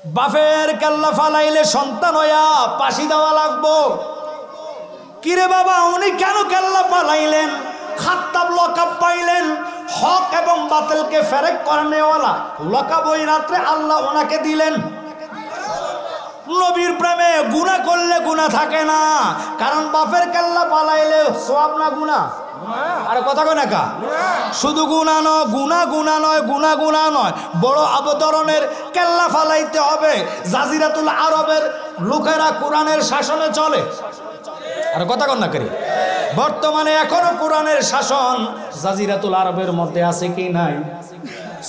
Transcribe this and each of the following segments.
বাপের কেল্লা ফালাইলে সন্তান হইয়া পাশি দেওয়া লাগবো। কিরে বাবা উনি কেন কেল্লা ফালাইলেন? খাত্তাব লকাব পাইলেন, হক এবং বাতিলকে ফেরেক করে নেওয়ালা লকাব ওই রাত্রে আল্লাহ ওনাকে দিলেন। নবীর প্রেমে গুনাহ করলে গুনাহ থাকে না, কারণ বাপের কেল্লা পালাইলে সওয়াব না গুনাহ? আরে কথা কয় না কা? শুধু গুনাহ নয়, গুনাহ নয়, বড় আবদরণের কেল্লা ফালাইতে হবে। জাজিরাতুল আরবের লোকেরা কোরআনের শাসনে চলে। আর কথা কন না করি, বর্তমানে এখনো কোরআনের শাসন জাজিরাতুল আরবের মধ্যে আছে কি নাই?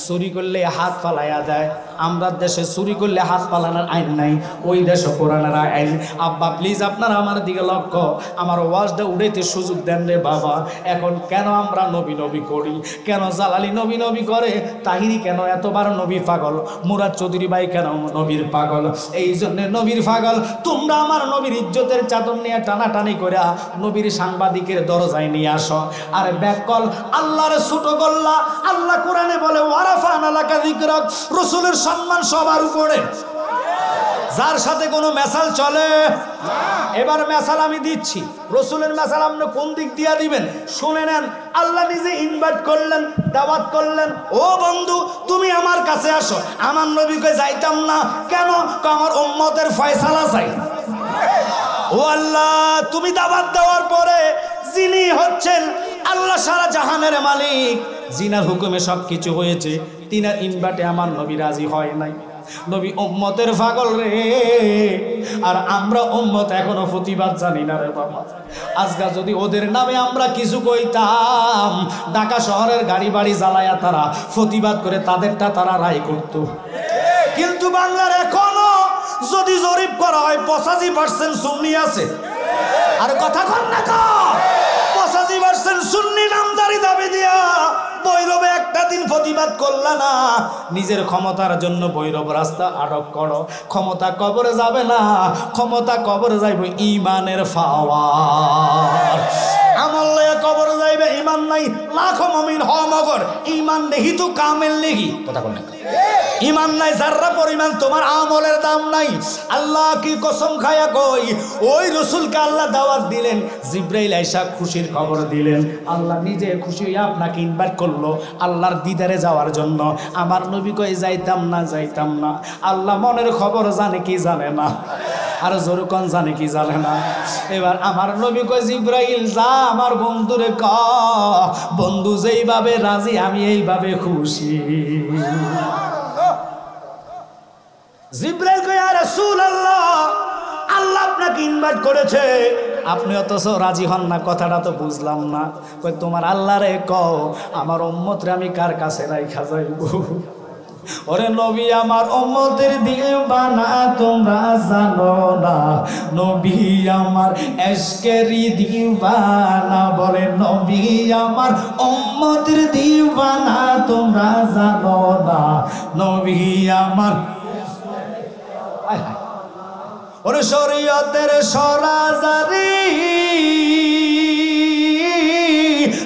চুরি করলে হাত ফালাইয়া দেয়। আমরা দেশে চুরি করলে হাত ফালানোর আইন নাই, ওই দেশে কোরআনের আইন। আব্বা প্লিজ আপনারা আমার দিকে লক্ষ্য, আমার ওয়াজটা উড়াইতে সুযোগ দেন রে বাবা। এখন কেন আমরা নবী নবী করি? কেন জালালি নবী নবী করে? তাহিরি কেন এতবার নবী পাগল? মুরাদ চৌধুরী ভাই কেন নবীর পাগল? এই জন্যে নবীর পাগল। তোমরা আমার নবীর ইজ্জতের চাদর নিয়ে টানাটানি করে নবীর সাংবাদিকের দরজায় নিয়ে আসো। আর ব্যাকল আল্লাহর ছোট গল্লা। আল্লাহ কোরআনে বলে ওয়ারাফানা লাকা যিকরাক, রাসূলের সম্মান সবার উপরে। যার সাথে কোনো মেসাল চলে, এবার মেসাল আমি দিচ্ছি। রাসূলের মেসাল আপনি কোন দিক দিয়ে দিবেন শুনে নেন। আল্লাহ নিজে ইনভাইট করলেন, দাওয়াত করলেন, ও বন্ধু তুমি আমার কাছে আসো। আমার নবীকে যাইতাম না কেন? আমার উম্মতের ফয়সালা চাই। ও আল্লাহ, তুমি দাওয়াত দেওয়ার পরে যিনি হচ্ছেন আল্লাহ সারা জাহানের মালিক, জিনার হুকুমে সব কিছু হয়েছে, তিনার ইনভাইটে আমার নবী রাজি হয় নাই। নবী উম্মতের পাগল রে, আর আমরা উম্মত এখনো প্রতিবাদ জানি না রে বাবা। আজকে যদি ওদের নামে আমরা কিছু কইতাম, ঢাকা শহরের গাড়ি বাড়ি জ্বালায়া তারা প্রতিবাদ করে তাদেরটা তারা রায় করত। কিন্তু বাংলার এখনো যদি জরিপ করা হয় 85% সুন্নি আছে। আর কথা কন না কা, 85% সুন্নি নামদারি দাবি দিয়া বৈরবে একটা দিন প্রতিবাদ করলা না। নিজের ক্ষমতার জন্য বৈরব রাস্তা আটক করো। ক্ষমতা কবরে যাবে না, ক্ষমতা কবরে যাইবে ইমানের পাওয়ার। আমল লয়ে কবরে যাইবে, ইমান নাই লাখো মুমিন হ মগর। ইমান নেহি তো কামেল নেহি। কথা কন না, ইমান নাই যাররা পরিমাণ তোমার আমলের দাম নাই। আল্লাহ কি কসম খায়া কই, ওই রসুলকে আল্লাহ দাওয়াত দিলেন, জিব্রাইল আইসা খুশির খবর দিলেন। আল্লাহ নিজে খুশি হয়ে আপনাকে ইনভাইট করলো আল্লাহর দিদারে যাওয়ার জন্য। আমার নবী কই যাইতাম না। আল্লাহ মনের খবর জানে কি জানে না? আর জোরকন জানে কি জানে না? এবার আমার নবী কই জিব্রাইল যা আমার বন্ধুরে ক, বন্ধু যেইভাবে রাজি আমি এইভাবে খুশি। জিব্রাইল কই ইয়া রাসূলুল্লাহ, আল্লাহ আপনাকে ইনভাইট করেছে, আপনি অথচ রাজি হন না, কথাটা তো বুঝলাম না। কই তোমার আল্লাহরে কও আমার উম্মতরে আমি কার কাছে রাইখা যাইব? ওরে নবী আমার উম্মতের দিওয়ানা তোমরা জানো না, নবী আমার এশকেরি দিওয়ানা। বলে নবী আমার উম্মতের দিওয়ানা তোমরা জানো না, নবী আমার। ওরে শরীয়তের সরাজারি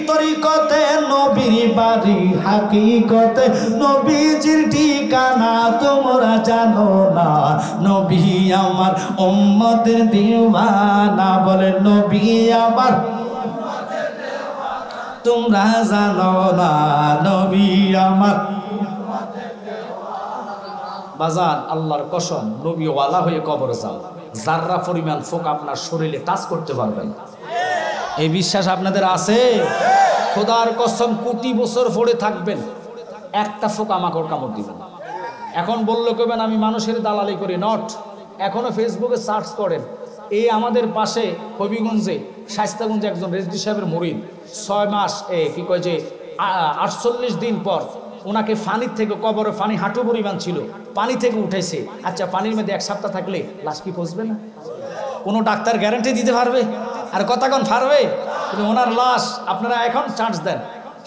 তরিকতে নবীর বাড়ি, হাকিকতে নবীজির ঠিকানা তোমরা জানো না, নবী আমার উম্মতের দিওয়ানা। বলে নবী আমার তোমরা জানো না, নবী আমার। বাজান আল্লাহর কসম, নবী ওয়ালা হয়ে কবর যাও, যাররা পরিমাণ ফোক আপনার শরীরে টাচ করতে পারবেন। এই বিশ্বাস আপনাদের আছে? খোদার কসম কোটি বছর পরে থাকবেন, একটা ফোক আমাকে কামড় দিবেন। এখন বললে কবেন আমি মানুষের দালালি করি, নট। এখনো ফেসবুকে সার্চ করেন, এই আমাদের পাশে হবিগঞ্জে শায়েস্তাগঞ্জে একজন রেজদি সাহেবের মুরিদ 6 মাস কি কয় যে 48 দিন পর ওনাকে পানির থেকে, কবরে পানি হাঁটু পরিমাণ ছিল, পানি থেকে উঠেছে। আচ্ছা পানির মধ্যে 1 সপ্তাহ থাকলে লাশ কি পচবে না? কোনো ডাক্তার গ্যারান্টি দিতে পারবে? আর কতক্ষণ পারবে? কিন্তু ওনার লাশ আপনারা এখন চান্স দেন,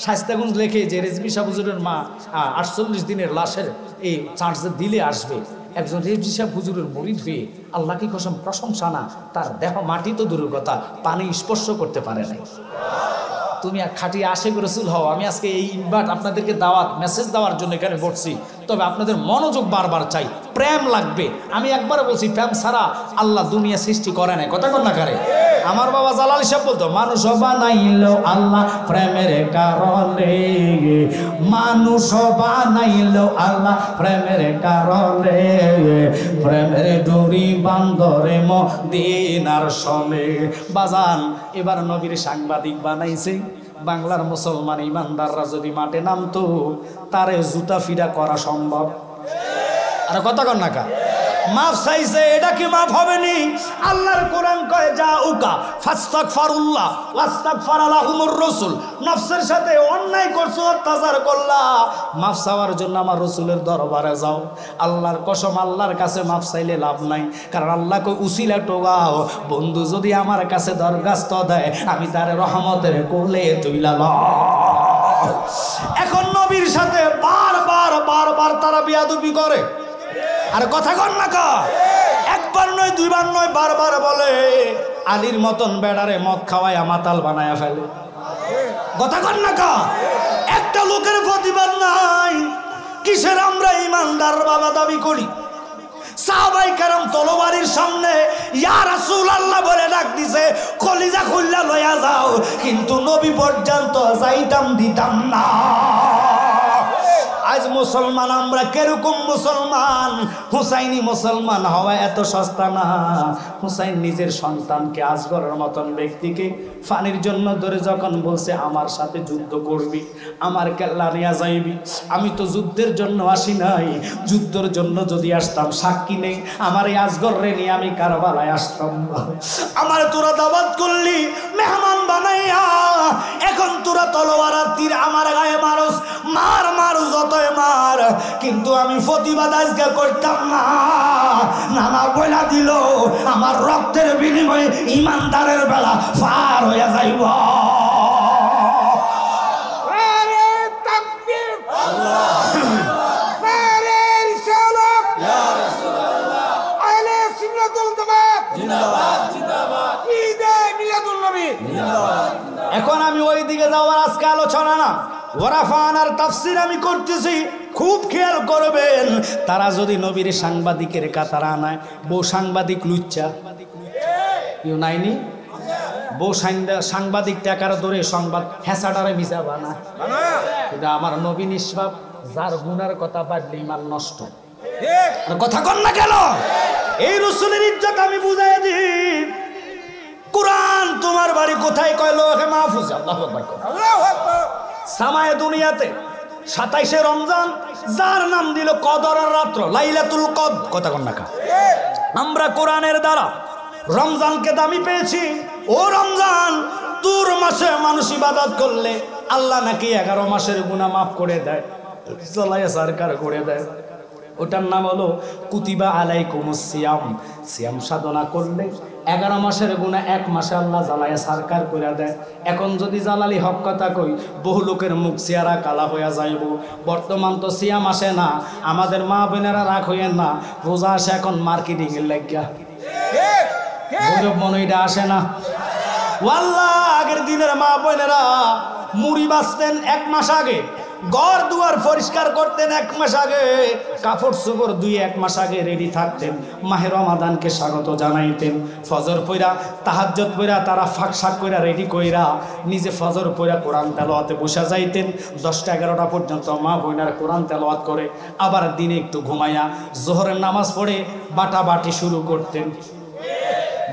শায়েস্তাগঞ্জ লেখে যে রেজবি সাহেব হুজুরের মা 48 দিনের লাশের এই চান্স দিলে আসবে। একজন রেজবি সাহেব হুজুরের মুরিদ হয়ে আল্লাহ কি কসম প্রশংসা না, তার দেহ মাটি তো দূরের কথা পানি স্পর্শ করতে পারে নাই। তুমি খাঁটি আশিক রাসূল হও। আমি আজকে এই ইনভাইট আপনাদেরকে দাওয়াত মেসেজ দেওয়ার জন্য এখানে বসছি, তবে আপনাদের মনোযোগ বারবার চাই। প্রেম লাগবে। আমি একবার বলছি প্রেম ছাড়া আল্লাহ দুনিয়া সৃষ্টি করে নাই, কথা কন না কারে। আমার বাবা জালাল সাহেব বলতো মানুষ বানাইল আল্লাহ প্রেমের কারণে, মানুষ বানাইল আল্লাহ প্রেমের কারণে, প্রেমের ডুরি বান্দরে মদিনার সনে। বাজান এবার নবীর সাংবাদিক বানাইছে, বাংলার মুসলমান ইমানদাররা যদি মাঠে নামতো তারে জুতা ফিরা করা সম্ভব। আর কথা কন না কা, মাফ চাইছে, এটা কি মাফ হবে নি? আল্লাহর কোরআন কয় যা উকা ফাস্তাগফিরুল্লাহ ওয়াস্তাগফার লাহুমুর রাসূল, নফসের সাথে অন্যায় করছো, অত্যাচার করলা, মাফ চাওয়ার জন্য আমার রাসূলের দরবারে যাও। আল্লাহর কসম, আল্লাহর কাছে মাফ চাইলে লাভ নাই, কারণ আল্লাহ কই উসিলা টোগাও, বন্ধু যদি আমার কাছে দরখাস্ত দেয় আমি তার রহমতের কোলে তুইলা লও। এখন নবীর সাথে বারবার বারবার তারা বিয়াদবি করে। আর কথা কন না কা, একবার নয় দুইবার নয় বারবার বলে আলীর মতন বেড়ারে মদ খাওয়ায় মাতাল বানায়া ফেলে। কথা কন না কা, একটা লোকের প্রতিবাদ নাই। কিসের আমরা ইমানদার বাবা দাবি করি? সাহাবায়ে কেরাম তলোয়ারের সামনে ইয়া রাসূলুল্লাহ বলে ডাক দিছে, কলিজা খুললা লয়া যাও, কিন্তু নবী পর্যন্ত যাইতাম দিতাম না। আজ মুসলমান আমরা কিরকম মুসলমান? হুসাইনি মুসলমান হওয়া এত সস্তা না। হুসাইন নিজের সন্তানকে আজগরের মতন ব্যক্তিকে ফানির জন্য ধরে যখন বলছে আমার সাথে যুদ্ধ করবি, আমার কেল্লা নিয়ে যাইবি, আমি তো যুদ্ধের জন্য আসি নাই, যুদ্ধের জন্য যদি আসতাম সাক্ষী নেই আমার এই আজগরে নিয়ে আমি কারবালায় আসতাম না। আমার তোরা দাওয়াত করলি মেহমান বানাইয়া, এখন তোরা তলোয়ার আর তীর আমার গায়ে মারস, মার মার যতই মার, কিন্তু আমি প্রতিবাদ আজকে করতাম না। নানা বইলা দিল আমার রক্তের বিনিময়ে ইমানদারের বেলা পার হইয়া যাইব। এখন আমি ওই দিকে যাওয়ার আজকে আলোচনা না, ওয়ারাফানার তাফসীর আমি করতেছি, খুব খেয়াল করবেন। তারা যদি নবীর সাংবাদিকের কাতারা আনায়, বউ সাংবাদিক লুচ্চা কেউ নাইনি, বউ সাংবাদিক টাকার ধরে সংবাদ হেসাডারে মিশা বানা। কিন্তু আমার নবী নিষ্পাপ, যার গুনার কথা বাদলে ইমান নষ্ট। কথা কন না কেন? এই রাসূলের ইজ্জত আমি বুঝাই দিই। কুরআন তোমার বাড়ি কোথায় কয় লোহে মাহফুজ, আল্লাহু আকবার। সামায়ে দুনিয়াতে 27শে রমজান, যার নাম দিল কদরের রাত্র, লাইলাতুল কদর। কথা কন না কা, আমরা কোরআনের দ্বারা রমজানকে দামি পেয়েছি। ও রমজান, তোর মাসে মানুষ ইবাদত করলে আল্লাহ নাকি 11 মাসের গুনাহ মাফ করে দেয়, চলায়া সরকার করে দেয়। ওটার নাম হলো কুতিবা আলাইকুমুস সিয়াম। সিয়াম সাধনা করলে 11 মাসের গুনাহ 1 মাসে আল্লাহ জ্বালায়া সরকার করে দেয়। এখন যদি জালালি হক কথা কই, বহু লোকের মুখ চেহারা কালা হইয়া যাইব। বর্তমান তো সিয়াম আসে না, আমাদের মা বোনেরা রাগ হইয়েন না, রোজা আসে এখন মার্কেটিং এর লাগিয়া, গৌরব মনইটা আসে না। ওয়াল্লাহ, আগের দিনের মা বোনেরা মুড়ি বাঁচতেন 1 মাস আগে, ঘর দুয়ার পরিষ্কার করতেন 1 মাস আগে, কাপড় চোপড় 2-1 মাস আগে রেডি থাকতেন, মাহে রমাদানকে স্বাগত জানাইতেন। ফজর পইরা তাহাজ্জুদ পইরা তারা ফাঁক শাক কইরা রেডি কইরা নিজে ফজর পইরা কোরআন তেলাওয়াতে বসা যাইতেন। 10টা-11টা পর্যন্ত মা বোনেরা কোরআন তেলাওয়াত করে আবার দিনে একটু ঘুমাইয়া জোহরের নামাজ পড়ে বাটাবাটি শুরু করতেন।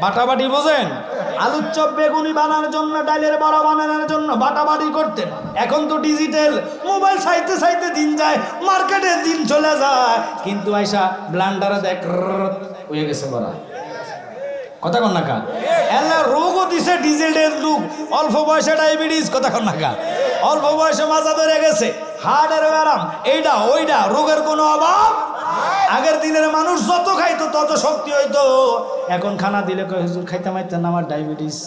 বাটাবাটি বোঝেন? আলুর চপ বেগুনি বানানোর জন্য, ডালের বড়া বানানোর জন্য বাটাবাটি করতেন। এখন তো ডিজিটাল, মোবাইল চাইতে চাইতে দিন যায়, মার্কেটে দিন চলে যায়, কিন্তু আইসা ব্লান্ডারে দেখ হয়ে গেছে বড়া। কথা কন না কা, এলা রোগও দিছে ডিজিটাল রোগ, অল্প বয়সে ডায়াবেটিস। কথা কন না কা, অল্প বয়সে মাজা ধরে গেছে, হার্টের ব্যারাম, এইটা ওইটা, রোগের কোনো অভাব। আগের দিনের মানুষ যত খাইতো তত শক্তি হইতো, এখন খানা দিলে কয় হুজুর খাইতে মাইতেন না, আমার ডায়াবেটিস।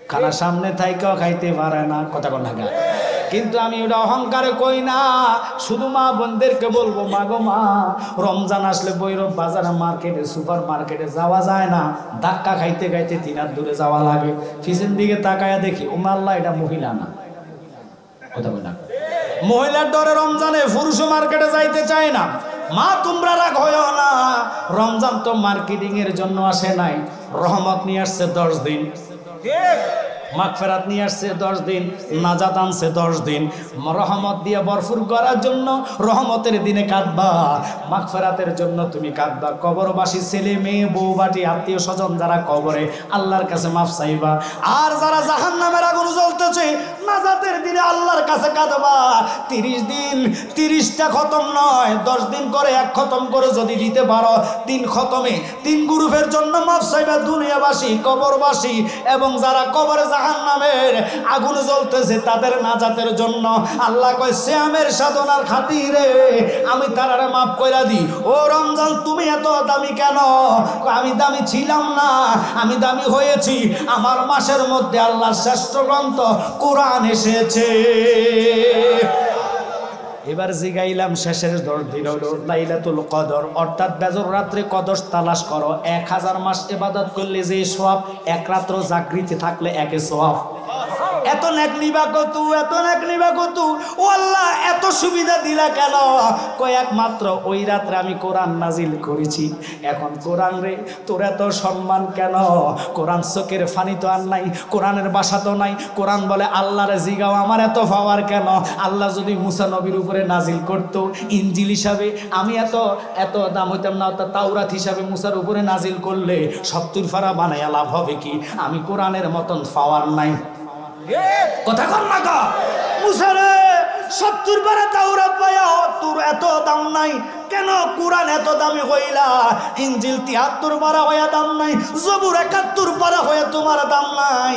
খানা সামনে থাইকেও খাইতে পারে না। কথা কন না কা, কিন্তু আমি ওটা অহংকারে কই না, শুধু মা বোনদেরকে বলবো, মা গো মা, রমজান আসলে বৈরব বাজারে মার্কেটে সুপার মার্কেটে যাওয়া যায় না, ধাক্কা খাইতে খাইতে 3 হাত দূরে যাওয়া লাগে। পিছন দিকে তাকায়া দেখি, ও আল্লাহ, এটা মহিলা না। কথা বল না, মহিলার ডরে রমজানে পুরুষ মার্কেটে যাইতে চায় না। মা তোমরা রাগ হইও না, রমজান তো মার্কেটিং এর জন্য আসে নাই, রহমত নিয়ে আসছে 10 দিন, মাগফিরাত নিয়ে আসছে 10 দিন, নাজাত আনছে 10 দিন। রহমত দিয়ে ভরপুর করার জন্য রহমতের দিনে কাঁদবা, মাগফিরাতের জন্য তুমি কাঁদবা। কবরবাসী ছেলে মেয়ে বউ বাটি আত্মীয় স্বজন যারা কবরে, আল্লাহর কাছে মাফ চাইবা। আর যারা জাহান্নামের আগুন জ্বলতেছে, নাজাতের দিনে আল্লাহর কাছে কাঁদবা। 30 দিন 30টা খতম নয়, 10 দিন করে 1 খতম করে যদি দিতে পারো, 3 খতমে 3 গ্রুপের জন্য মাফ চাইবা, দুনিয়াবাসী, কবরবাসী এবং যারা কবরে জাহান্নামের আগুন জ্বলতেছে তাদের নাজাতের জন্য। আল্লাহ কয় সিয়ামের সাধনার খাতিরে আমি তারারে মাফ কইরা দিই। ও রমজান তুমি এত দামি কেন? আমি দামি ছিলাম না, আমি দামি হয়েছি আমার মাসের মধ্যে আল্লাহর শ্রেষ্ঠ গ্রন্থ কোরআন এসেছে। এবার জিগাইলাম শেষের 10 দিন হলো লাইলাতুল কদর, অর্থাৎ বেজর রাত্রে কদর তালাশ করো। 1000 মাস ইবাদত করলে যে সওয়াব, 1 রাত্র জাগৃতি থাকলে 1 সওয়াব। এত নেক নিবা কত, এত নেক নিবা কত। ও আল্লাহ এত সুবিধা দিলা কেন? কয়েক মাত্র ওই রাত্রে আমি কোরআন নাজিল করেছি। এখন কোরআন রে তোর এত সম্মান কেন? কোরআন চোখের ফানি তো আর নাই, কোরআনের বাসা তো নাই। কোরআন বলে আল্লাহরে জিগাও আমার এত পাওয়ার কেন? আল্লাহ যদি মুসা নবীর উপরে নাজিল করতো ইনজিল হিসাবে, আমি এত দাম হইতাম না। তাওরাত হিসাবে মুসার উপরে নাজিল করলে 70 পারা বানাইয়া লাভ হবে কি? আমি কোরআনের মতন পাওয়ার নাই। কথা কর না কা মুসারে 70 পারা তাওরাত পায়া তোর এত দাম নাই কেন? কোরআন এত দামি হইলা, ইনজিল 73 পারা হইয়া দাম নাই, জবুর 71 পারা হইয়া তোমার দাম নাই।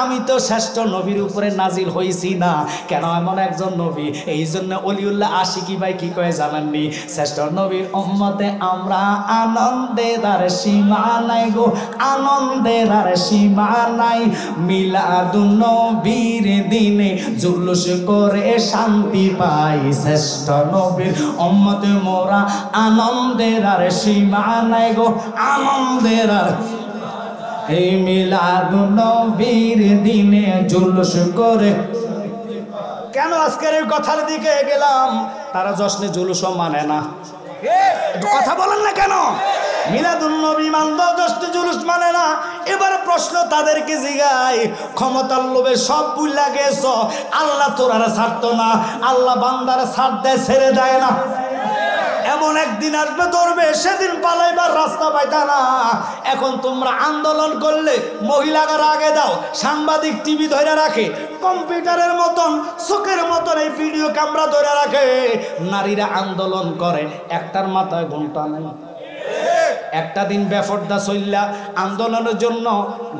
আমি তো শ্রেষ্ঠ নবীর উপরে নাজিল হইছি না কেন? এমন একজন নবী, এই জন্য অলিউল্লাহ আশিকি ভাই কি কয়ে জানাননি? শ্রেষ্ঠ নবীর উম্মতে আমরা আনন্দের আর সীমা নাই গো, আনন্দের আর সীমা নাই। মিলাদুন নবীর দিনে জুলুস করে শান্তি পাই, শ্রেষ্ঠ নবীর উম্মতে মোরা আনন্দের আর সীমা নাই গো, আনন্দের আর। এই মিলাদুন নবীর দিনে জুলুস করে কেন? আজকের এই কথার দিকে গেলাম, তারা জশ্নে জুলুসও মানে না। কথা বলেন না কেন? মিলাদুন নবী মানব, জশ্নে জুলুস মানে না। এবার প্রশ্ন তাদেরকে জিগাই, ক্ষমতার লোভে সব ভুইলা গেছ, আল্লাহ তোরারা ছাড়তো না, আল্লাহ বান্দারা ছাড় দেয়, ছেড়ে দেয় না। এমন একদিন আসবে ধরবে, সেদিন পালাইবার রাস্তা পাইতা না। এখন তোমরা আন্দোলন করলে মহিলারা আগে দাও, সাংবাদিক টিভি ধরে রাখে, কম্পিউটারের মতন চোখের মতন এই ভিডিও ক্যামেরা ধরে রাখে। নারীরা আন্দোলন করে, একটার মাথায় ঘোমটা নেই। একটা দিন বেফরদা চললা আন্দোলনের জন্য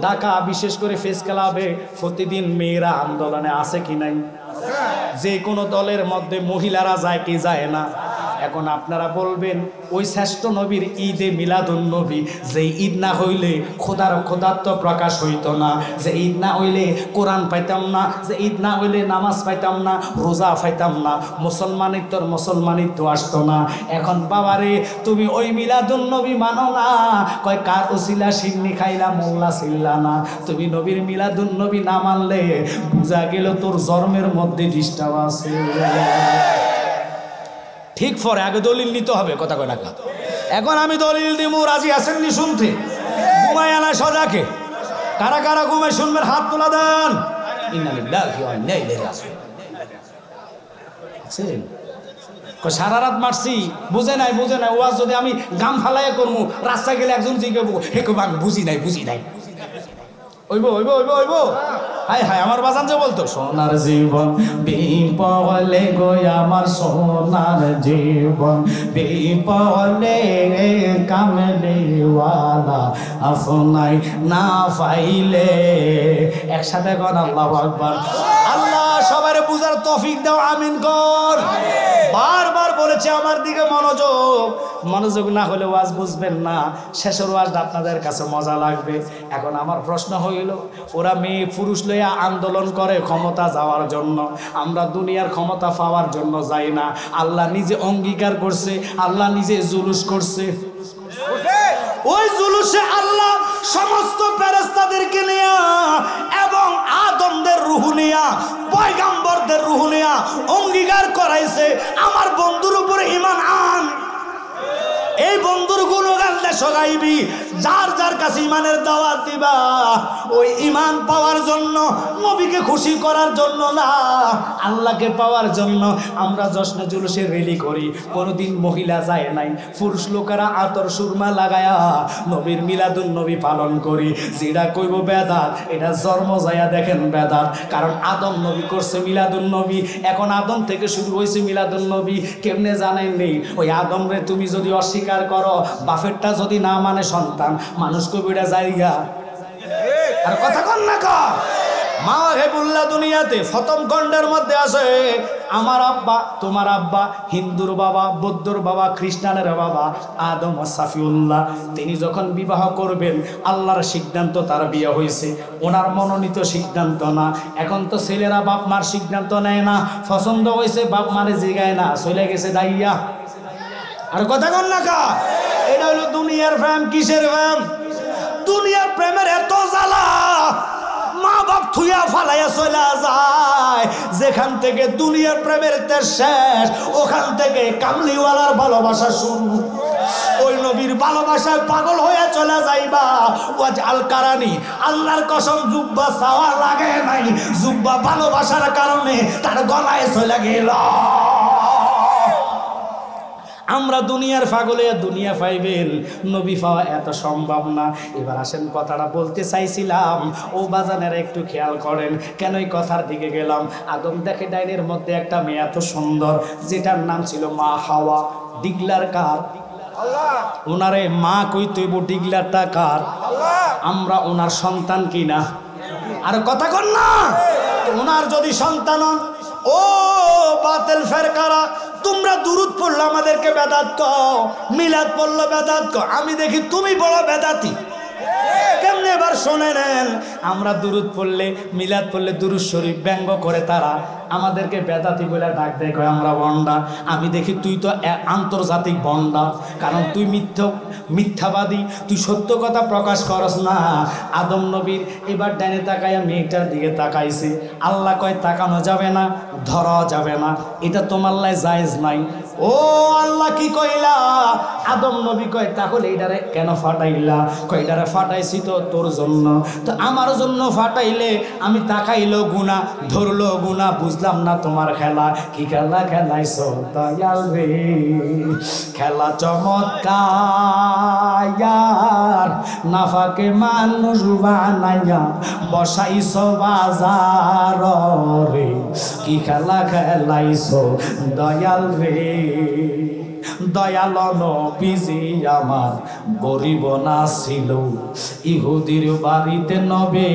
ঢাকা বিশেষ করে ফেস ক্লাবে প্রতিদিন মেয়েরা আন্দোলনে আছে কি নাই? যে কোনো দলের মধ্যে মহিলারা যায় কি যায় না? এখন আপনারা বলবেন ওই শ্রেষ্ঠ নবীর ঈদে মিলাদুন নবী, যে ঈদ না হইলে খোদাত্ব প্রকাশ হইতো না, যে ঈদ না হইলে কোরআন পাইতাম না, যে ঈদ না হইলে নামাজ পাইতাম না, রোজা পাইতাম না, মুসলমানিত্ব আসতো না। এখন বাবারে তুমি ওই মিলাদুন নবী মানো না, কয় কার উসিলা সিন্নি খাইলা মোল্লা ছিল্লা না। তুমি নবীর মিলাদুন নবী না মানলে বুঝা গেল তোর জন্মের মধ্যে ডিস্টার্ব আছে। ঠিক পরে আগে দলিল নিতে হবে, কথা কয় না। এখন আমি দলিল দিব, রাজি আছেননি শুনতে? ঘুমায় আনা সজাকে, কারা কারা ঘুমে শুনবেন হাত তোলা দেন। সারা রাত মারছি, বুঝে নাই ওয়াজ যদি আমি গাম ফালাইয়া করবো, রাস্তায় গেলে একজন জিজ্ঞাবো হে কব আমি বুঝি নাই। হাই হাই আমার বাজান যে বলতো সোনার জীবন বিপলে গো, আমার সোনার জীবন বিপলে কামলিওয়ালা আপনাই না পাইলে। একসাথে কর আল্লাহু আকবার। আল্লাহ সবার বুঝার তৌফিক দাও, আমিন কর। বারবার বলেছে আমার দিকে মনোযোগ না হলে ওয়াজ বুঝবেন না, শেষের ওয়াজটা আপনাদের কাছে মজা লাগবে। এখন আমার প্রশ্ন হইল, ওরা মেয়ে পুরুষ লইয়া আন্দোলন করে ক্ষমতা যাওয়ার জন্য, আমরা দুনিয়ার ক্ষমতা পাওয়ার জন্য যাই না। আল্লাহ নিজে অঙ্গীকার করছে, আল্লাহ নিজে জুলুস করছে। ওই জুলুসে আল্লাহ সমস্ত ফেরেশতাদেরকে নিয়া এবং আদমদের রূহ নিয়া, পয়গম্বরদের রূহ নিয়া অঙ্গীকার করাইছে, আমার বন্ধুর উপরে ঈমান আন, এই বন্ধুর গুণগান দেশ গাইবি, যার যার কাছে ইমানের দাওয়াত দিবা, ওই ইমান পাওয়ার জন্য, নবীকে খুশি করার জন্য না, আল্লাহকে পাওয়ার জন্য। আমরা জশ্নে জুলুসে রেলি করি, কোনোদিন মহিলা যায় নাই, পুরুষ লোকেরা আতর সুরমা লাগায়া নবীর মিলাদুন নবী পালন করি। যেটা কইব বেদাত, এটা জন্ম যায়া দেখেন বেদাত। কারণ আদম নবী করছে মিলাদুন নবী, এখন আদম থেকে শুরু হয়েছে মিলাদুন নবী। কেমনে জানেন নেই? ওই আদম রে তুমি যদি অস্বীকার করো, বাপেরটা যদি না মানে সন্তান, মানুষ কবিরা যাইগা। আর কথা কন না কা মা হেবুল্লাহ দুনিয়াতে প্রথম খণ্ডের মধ্যে আছে আমার আব্বা, তোমার আব্বা, হিন্দুর বাবা, বৌদ্ধর বাবা, খ্রিস্টানের বাবা আদম ও সাফিউল্লাহ। তিনি যখন বিবাহ করবেন, আল্লাহর সিদ্ধান্ত তার বিয়ে হয়েছে, ওনার মনোনীত সিদ্ধান্ত না। এখন তো ছেলেরা বাপ মার সিদ্ধান্ত নেয় না, পছন্দ হয়েছে বাপ মারে জিগায় না, চলে গেছে দাইয়া। আর কথা কন না কা এটা হলো দুনিয়ার প্রেম। কিসের প্রেম? দুনিয়ার প্রেমের এত জ্বালা, মা বাপ থুইয়া ফালাইয়া চলে যায়। যেখান থেকে দুনিয়ার প্রেমের তেজ শেষ, ওখান থেকে কামলিওয়ালার ভালোবাসা শুরু। ওই নবীর ভালোবাসায় পাগল হয়ে চলে যাইবা। ওয়াজ আল কারানি, আল্লাহর কসম জুব্বা চাওয়া লাগে নাই, জুব্বা ভালোবাসার কারণে তার গলায় চলে গেল। আমরা দুনিয়ার পাগলে দুনিয়া পাইবেন, নবী পাওয়া এত সম্ভব না। এবার আসেন কথাটা বলতে চাইছিলাম, ও বাজানের একটু খেয়াল করেন কেন এই কথার দিকে গেলাম। আদম দেখে ডাইনের মধ্যে একটা মেয়ে এত সুন্দর, যেটার নাম ছিল মা হাওয়া। ডিগলার কার? ওনারে মা কইতেইব, ডিগলারটা কার? আমরা ওনার সন্তান কিনা? আর কথা কন না, ওনার যদি সন্তান হন, ও বাতিল ফেরকারা, তোমরা দুরূদ পড়লে আমাদেরকে বেদাত কও, মিলাদ পড়লে বেদাত কও। আমি দেখি তুমি বড় বেদাতি। কেমনে এবার শোনে নেন, আমরা দুরূদ পড়লে, মিলাদ পড়লে দুরূদ শরীফ ব্যঙ্গ করে তারা আমাদেরকে বেদাতি বলে ডাক দেয়, কয় আমরা বন্ডা। আমি দেখি তুই তো আন্তর্জাতিক বন্ডা, কারণ তুই মিথ্যাবাদী, তুই সত্য কথা প্রকাশ করস না। আদম নবীর এবার ডাইনে তাকাইয়া মেয়েটার দিকে তাকাইছে। আল্লাহ কয় তাকানো যাবে না, ধরা যাবে না, এটা তোমার লাই জায়েজ নাই। ও আল্লাহ কি কইলা? আদম নবী কয় তাহলে এটারে কেন ফাটাইলা? কয় এটারে ফাটাইছি তো তোর জন্য, তো আমার জন্য ফাটাইলে আমি তাকাইলো গুনাহ, ধরলো গুনাহ, বুঝলাম না তোমার খেলা। কি খেলা খেলাইছো দয়াল রে? খেলা চমৎকার, নাফাকে মানুষ বানাইয়া বসাইছো বাজার রে। কি খেলা খেলাইছো দয়াল রে? দয়াল নবীজি আমার গরিব না ছিল, ইহুদির বাড়িতে নবে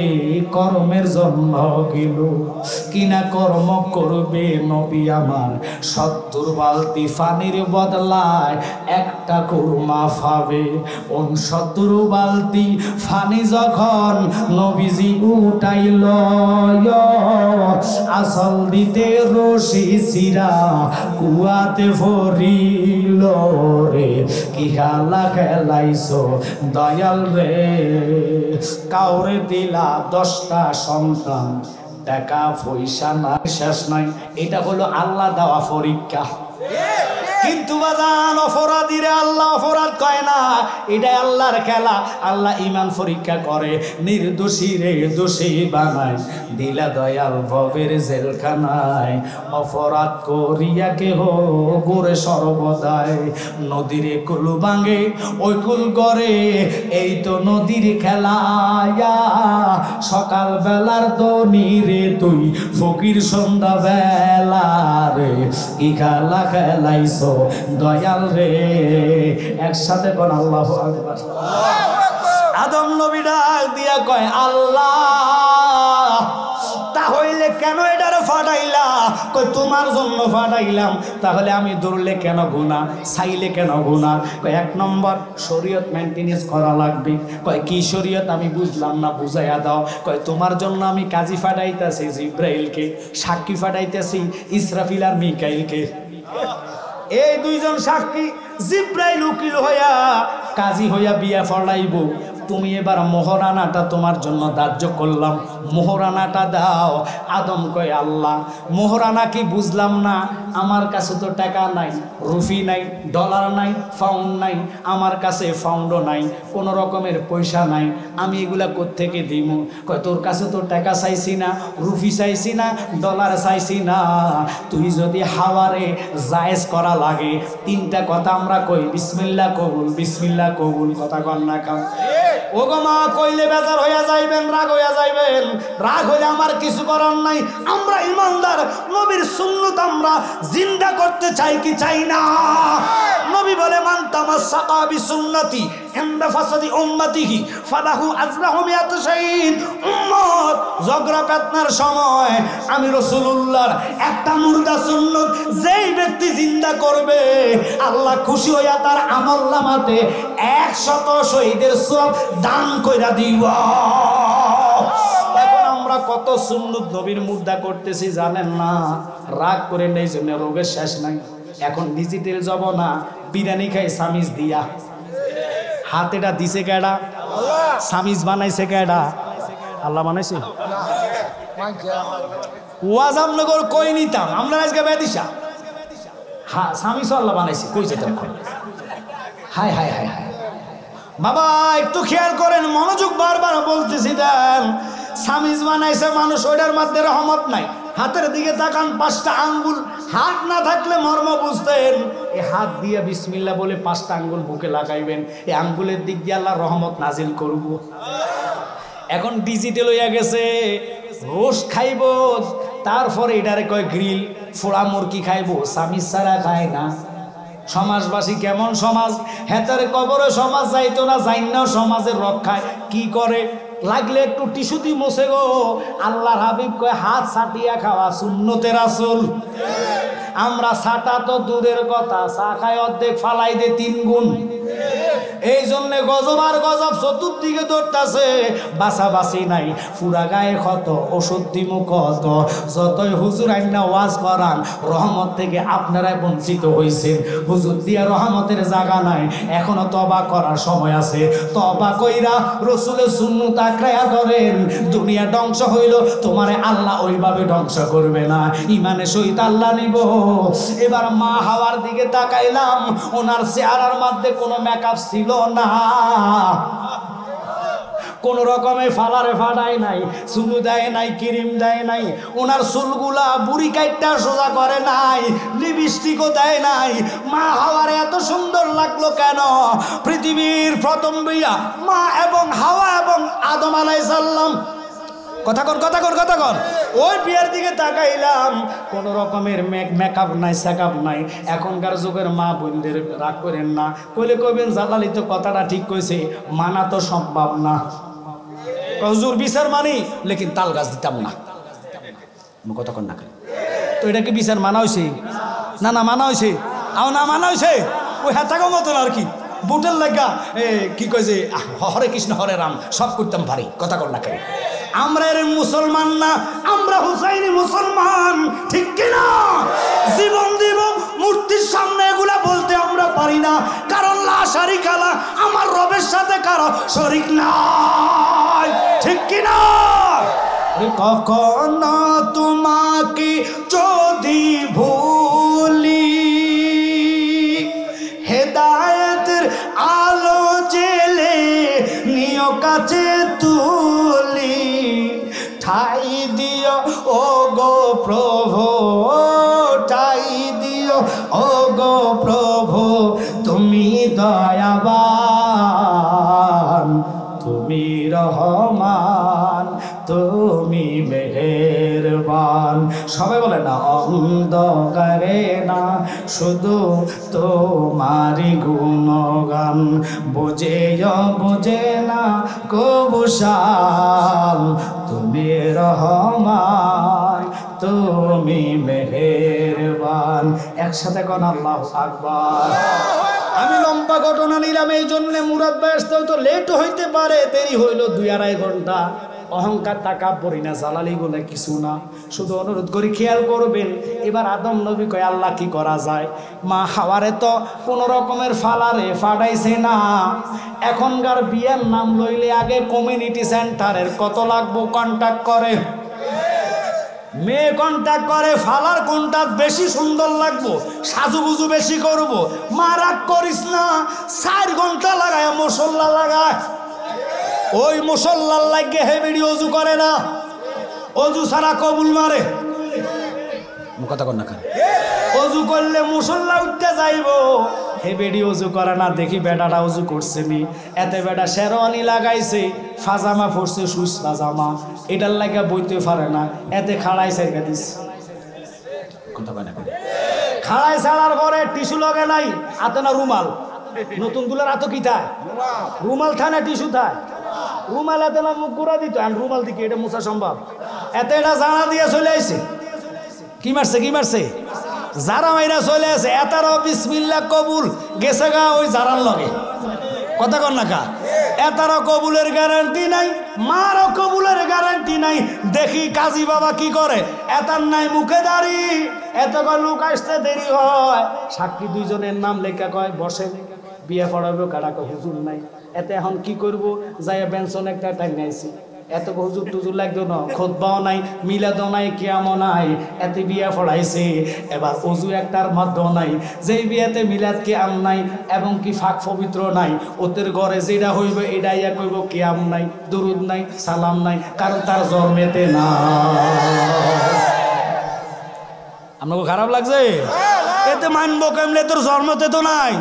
কর্মের জন্য গেল। কিনা কর্ম করবে নবী আমার, 70 বালতি পানির বদলায় একটা কুরমা পাবে। 70 বালতি পানি যখন নবীজি উঠাইল, আসল দিতে রশি চিরা কুয়াতে ভরিল রে। কি খেলা খেলাইছো দয়াল রে? কাউরে দিলা 10টা সন্তান, টাকা পয়সা না শেষ নাই। এটা হলো আল্লাহ দেওয়া পরীক্ষা। কিন্তু বাজান অপরাধীরে আল্লাহ অপরাধ কয় না, এটাই আল্লাহর খেলা। আল্লাহ ইমান পরীক্ষা করে, নির্দোষী রে দোষী বানায় দিলা দয়াল ভবের জেলখানায়। অপরাধ করিয়া কেহ গোরে সর্বদায়, নদীরে কুল ভাঙে ওই কুল করে, এই তো নদীর খেলা। সকাল বেলার দনি রে তুই ফকির, সন্ধ্যা বেলা রে কি খেলা খেলাইছো দয়াল রে? একসাথে কোন আল্লাহু আকবার। আদম নবী ডাক দিয়া কয় আল্লাহ, তাহলে কেন এটারে ফাটাইলা? কই তোমার জন্য ফাটাইলাম। তাহলে আমি দৌড়লে কেন গুনাহ, চাইলে কেন গুনাহ? কয় 1 নম্বর শরীয়ত মেইনটেনেন্স করা লাগবে। কয় কি শরীয়ত? আমি বুঝলাম না, বুঝাইয়া দাও। কয় তোমার জন্য আমি কাজী ফাটাইতেছি জিব্রাইলকে, সাক্ষী ফাটাইতেছি ইসরাফিল আর মিকাইলকে। এই 2জন সাক্ষী, জিব্রাইল উকিল হইয়া কাজী হইয়া বিয়া ফলাইব, তুমি এবার মোহরানাটা তোমার জন্য ধার্য করলাম, মোহরানাটা দাও। আদম কয় আল্লাহ মোহরানা কি বুঝলাম না, আমার কাছে তো টাকা নাই, রুফি নাই, ডলার নাই, পাউন্ড নাই, আমার কাছে পাউন্ডও নাই, কোনো রকমের পয়সা নাই, আমি এগুলা কোত্থেকে দিব? কয় তোর কাছে তো টাকা চাইছি না, রুফি চাইছি না, ডলার চাইছি না, তুই যদি হাওয়ারে জায়েজ করা লাগে তিনটা কথা আমরা কই, বিসমিল্লাহ কবুল, বিসমিল্লাহ কবুল, কথা কন না খান। ও গো মা কইলে বেজার হইয়া যাইবেন, রাগ হইয়া যাইবেন, রাগ হইলে আমার কিছু করার নাই। আমরা ইমানদার, নবীর সুন্নাত আমরা জিন্দা করতে চাই কি চাই না? নবী বলে মান তামাসসাকা বিসুন্নতি ইনদা ফাসাদি উম্মতিহি ফালাহু আজরাহু মিয়াতু শাহীদ। উম্মত ঝগড়া পেতনার সময় আমি রাসূলুল্লাহর একটা মুর্দা সুন্নাত যেই ব্যক্তি জিন্দা করবে আল্লাহ খুশি হইয়া তার আমলনামাতে 100 শহীদের সওয়াব দান কইরা দিব। এখন আমরা কত সুন্নাত নবীর মুর্দা করতেছি জানেন না? রাগ করে নেই জন্য রোগের শেষ নাই। এখন ডিজিটাল জমানা, বিরিয়ানি খাই সামিজ দিয়া, হাতেটা দিছে কেডা? সামিজ বানাইছে কেডা? আল্লাহ বানাইছে। ওয়াজামনগর কই নিতাম আমরা আজকে বেদিশা, হ্যাঁ সামিজ আল্লাহ বানাইছে, কই যেতাম? হায় হায় হায় হায় বাবা, একটু খেয়াল করেন, মনোযোগ বারবার বলতেছি দেন। সামিজ বানাইছে মানুষ, ওইটার মধ্যে রহমত নাই। হাতের দিকে তাকান, 5টা আঙ্গুল, হাত না থাকলে মর্ম বুঝতেন। এই হাত দিয়ে বিসমিল্লাহ বলে 5টা আঙ্গুল বুকে লাগাইবেন, এই আঙ্গুলের দিক দিয়ে আল্লাহ রহমত নাজিল করব। এখন ডিজিটাল হইয়া গেছে, রোস্ট খাইব, তারপরে এটারে কয় গ্রিল, ফোড়া মুরগি খাইব, সামিজ ছাড়া খায় না। সমাজবাসী কেমন সমাজ, হেতার কবরে সমাজ যাইতো না, যাইনাও সমাজের রক্ষায় কি করে? লাগলে একটু টিস্যু দি মোছে গো। আল্লাহর হাবিব কয় হাত ছাটিয়া খাওয়া সুন্নতে রাসূল। আমরা ছাটা তো দূরের কথা, চা খায় অর্ধেক ফালাই দে 3 গুণ। এই জন্য গজব আর গজব চতুর্দিকে দৌড়তাছে, বাঁচাবাঁচি নাই, পুরা গায়ে ক্ষত, ওষুধ দিমু কত। যতই হুজুর আইনা ওয়াজ করান, রহমত থেকে আপনারাই বঞ্চিত হইছেন। হুজুর দিয়া রহমতের জায়গা নাই, এখনো তওবা করার সময় আছে। তওবা কইরা রসুলের সুন্নাত আঁকড়াইয়া ধরেন। দুনিয়া ধ্বংস হইল, তোমারে আল্লাহ ওইভাবে ধ্বংস করবে না, ইমানের সহিত আল্লাহ নিব। এবার মা হাওয়ার দিকে তাকাইলাম, ওনার চেহারার মধ্যে কোনো মেকআপ ছিল না, কোন রকমে ফালারে ফাটাই নাই, চুলু দেয় নাই, ক্রিম দেয় নাই, ওনার চুলগুলা বুড়ি কাইটটা সোজা করে নাই, লিপস্টিকও দেয় নাই। মা হাওয়ারে এত সুন্দর লাগলো কেন? পৃথিবীর প্রথম বিয়া মা এবং হাওয়া এবং আদম আলাইহিস সালাম। কথা কর কথা কর কথা কর। ওই বিয়ের দিকে তাকাইলাম, কোন রকমের মেকআপ নাই, সেকআপ নাই। এখনকার যুগের মা বোনদের রাগ করেন না, কইলে কইবেন জালালি তো কথাটা ঠিক কইছে, মানা তো সম্ভব না। হুজুর বিচার মানি, লেকিন তাল গাছ দিতাম না। কথা কর না, তো এটা কি বিচার মানা হয়েছে? না না মানা হয়েছে, আও না মানা হয়েছে, ওই হাতাগো মতন আর কি। বুটের লাগা কি কয় যে হরে কৃষ্ণ হরে রাম সব করতাম পারি। কথা কর না কেন? আমরা এর মুসলমান না, আমরা হুসাইনি মুসলমান, ঠিক কিনা? জীবন দিব মূর্তির সামনে, এগুলা বলতে আমরা পারি না, কারণ লা শারিকা লা, আমার রবের সাথে কারো শরীক নাই, ঠিক কিনা? কখনো তোমাকে যদি ভুলি, হেদায়েতের আলো জেলে নিয় কাছে তুলি, ঠাই দিও ও গো প্রভু, ঠাই দিও ও গো প্রভু, তুমি দয়াবান, তুমি রহমান, তুমি মেহেরবান। সবাই বলে না অন্ধকারে না শুধু তোমারি গুণগান, বোঝে বোঝে না কবুশাল, তুমি রহমান, তুমি মেহেরবান। একসাথে কোন আল্লাহু আকবার। আমি লম্বা ঘটনা নিলাম এই জন্য, মুরাদ ভাই আসতে হয়তো লেট হইতে পারে, দেরি হইল 2-2.5 ঘন্টা। অহংকার তাকাব্বুরি না জালালি বলে কিছু না। শুধু অনুরোধ করি খেয়াল করবেন। এবার আদম নবী কয় আল্লাহ কি করা যায়? মা হাওয়ারে তো কোনো রকমের ফালারে ফাটাইছে না। এখনকার বিয়ের নাম লইলে আগে কমিউনিটি সেন্টারের কত লাগবো কন্ট্যাক্ট করে, মেয়ে কন্ট্যাক্ট করে, ফালার কোনটা বেশি সুন্দর লাগবো, সাজুগুজু বেশি করব। মা রাগ করিস না, 4 ঘন্টা লাগায় মুসল্লা লাগায়। ওই মুসল্লার লাগে হেবিডি অজু করে না, অজু ছাড়া কবুল মারে। কথা কর না, অজু করলে মুসল্লা উঠতে যাইব, হেবিডি অজু করে না। দেখি বেটাটা অজু করছে নি, এতে বেটা শেরওয়ানি লাগাইছে, ফাজামা পরছে, সুইস পাজামা, এটার লাগে বইতে পারে না, এতে খাড়াই ছেড়ে দিস। কথা কয় না, খাড়াই ছাড়ার পরে টিস্যু লগে নাই, হাতে না রুমাল। নতুন দুলার হাতে কি থায়? রুমাল থায় না টিস্যু থায়? রুমাল এতে না মুখ গুড়া দিত, আর রুমাল দিকে এটা মুছা সম্ভব? এতে এটা জানা দিয়ে চলে আইছে। কি মারছে, কি মারছে? যারা মাইরা চলে আসে, এতারও বিসমিল্লাহ কবুল গেছে গা ওই জারার লগে। কথা কর না কা, এতারও কবুলের গ্যারান্টি নাই, মারও কবুলের গ্যারান্টি নাই। দেখি কাজী বাবা কি করে, এতার নাই মুখে দাড়ি, এত লোক আসতে দেরি হয়, সাক্ষী 2 জনের নাম লেখা কয় বসে, বিয়ে পড়াবে কারা হুজুর নাই। এতে এখন কি করবো, যাই বেনশন একটা টাইম নাইছি, এত হুজুর টুজুর লাগতো না, খুতবাও নাই, মিলাদও নাই, কিয়ামও নাই, এতে বিয়া পড়াইছে। এবার অজু একটার মধ্যেও নাই, যেই বিয়াতে মিলাদ কিয়াম নাই এবং কি ফাঁক পবিত্র নাই, ওদের ঘরে যেটা হইবে এটা ইয়া কইব কিয়াম নাই, দুরুদ নাই, সালাম নাই, কারণ তার জন্মেতে না। আপনাকে খারাপ লাগছে? এতে মানবো কেমনে, তোর জন্মতে তো নাই।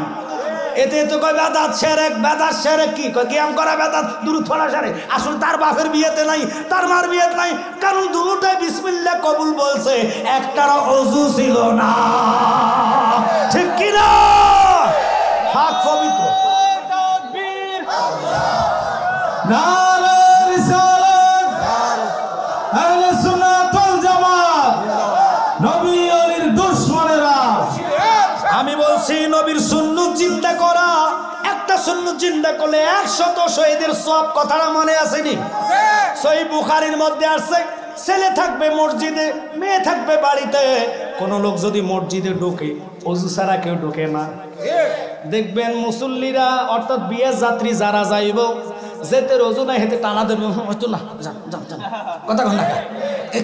এতে তো কয় বেদাত সেরেক, বেদাত সেরেক কি কয় কিয়াম করা বেদাত, দুরূদ পড়া সেরেক। আসলে তার বাপের বিয়েতে নাই, তার মার বিয়েতে নাই, কারণ দুটোটাই বিসমিল্লাহ কবুল বলছে, একটারও ওযু ছিল না। ঠিক কি না? পাক পবিত্র। নারে রিসালাত, আহলে সুন্নাত ওয়াল জামাত, নবী ওলির দুশমনেরা। আমি বলছি নবীর সুন্নাত জিন্দা করা, একটা সুন্নাত জিন্দা করলে 100 শহীদের সওয়াব। কথাটা মনে আসেনি? সহিহ বুখারীর মধ্যে আছে, ছেলে থাকবে মসজিদে, মেয়ে থাকবে বাড়িতে। কোন লোক যদি মসজিদে ঢোকে, ওযু ছাড়া কেউ ঢোকে না। দেখবেন মুসল্লিরা অর্থাৎ বিয়ে যাত্রী যারা যাইব, যেতে ওযু না হেতে টানা দেবে, হয়তো না যান যান যান। কথা কন না,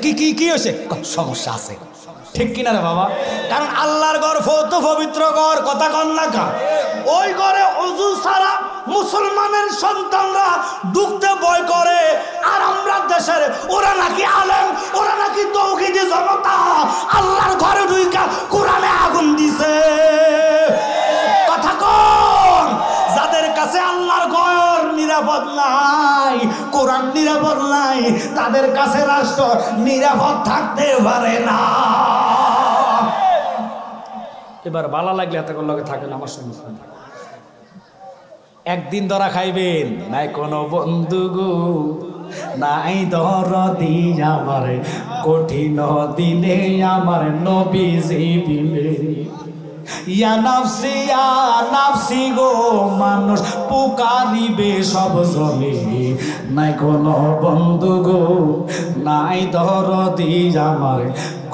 কি কি কি হয়েছে? সমস্যা আছে। ঠিক কিনা রে বাবা? কারণ আল্লাহর ঘর তো পবিত্র ঘর। কথা কন না কা, ওই ঘরে ওযু ছাড়া মুসলমানের সন্তানরা ঢুকতে ভয় করে। আর আমরা দেশের ওরা নাকি আলেম, ওরা নাকি তৌহিদি জনতা, আল্লাহর ঘরে ঢুইকা কোরআনে আগুন দিছে। কথা কন, যাদের কাছে আল্লাহর ঘর নিরাপদ নাই, কোরআন নিরাপদ নাই, তাদের কাছে রাষ্ট্র নিরাপদ থাকতে পারে না। এবার ভালো লাগলে এত লগে থাকেন আমার সঙ্গে। একদিন ধরা খাইবেন নাই কোনো বন্ধু গো, নাই দরদি আমার কঠিন দিনে আমার নবীজি বিলে। ইয়া নাফসি গো, মানুষ পুকারিবে সব জনে, নাই কোনো বন্ধু গো, নাই দরদি আমার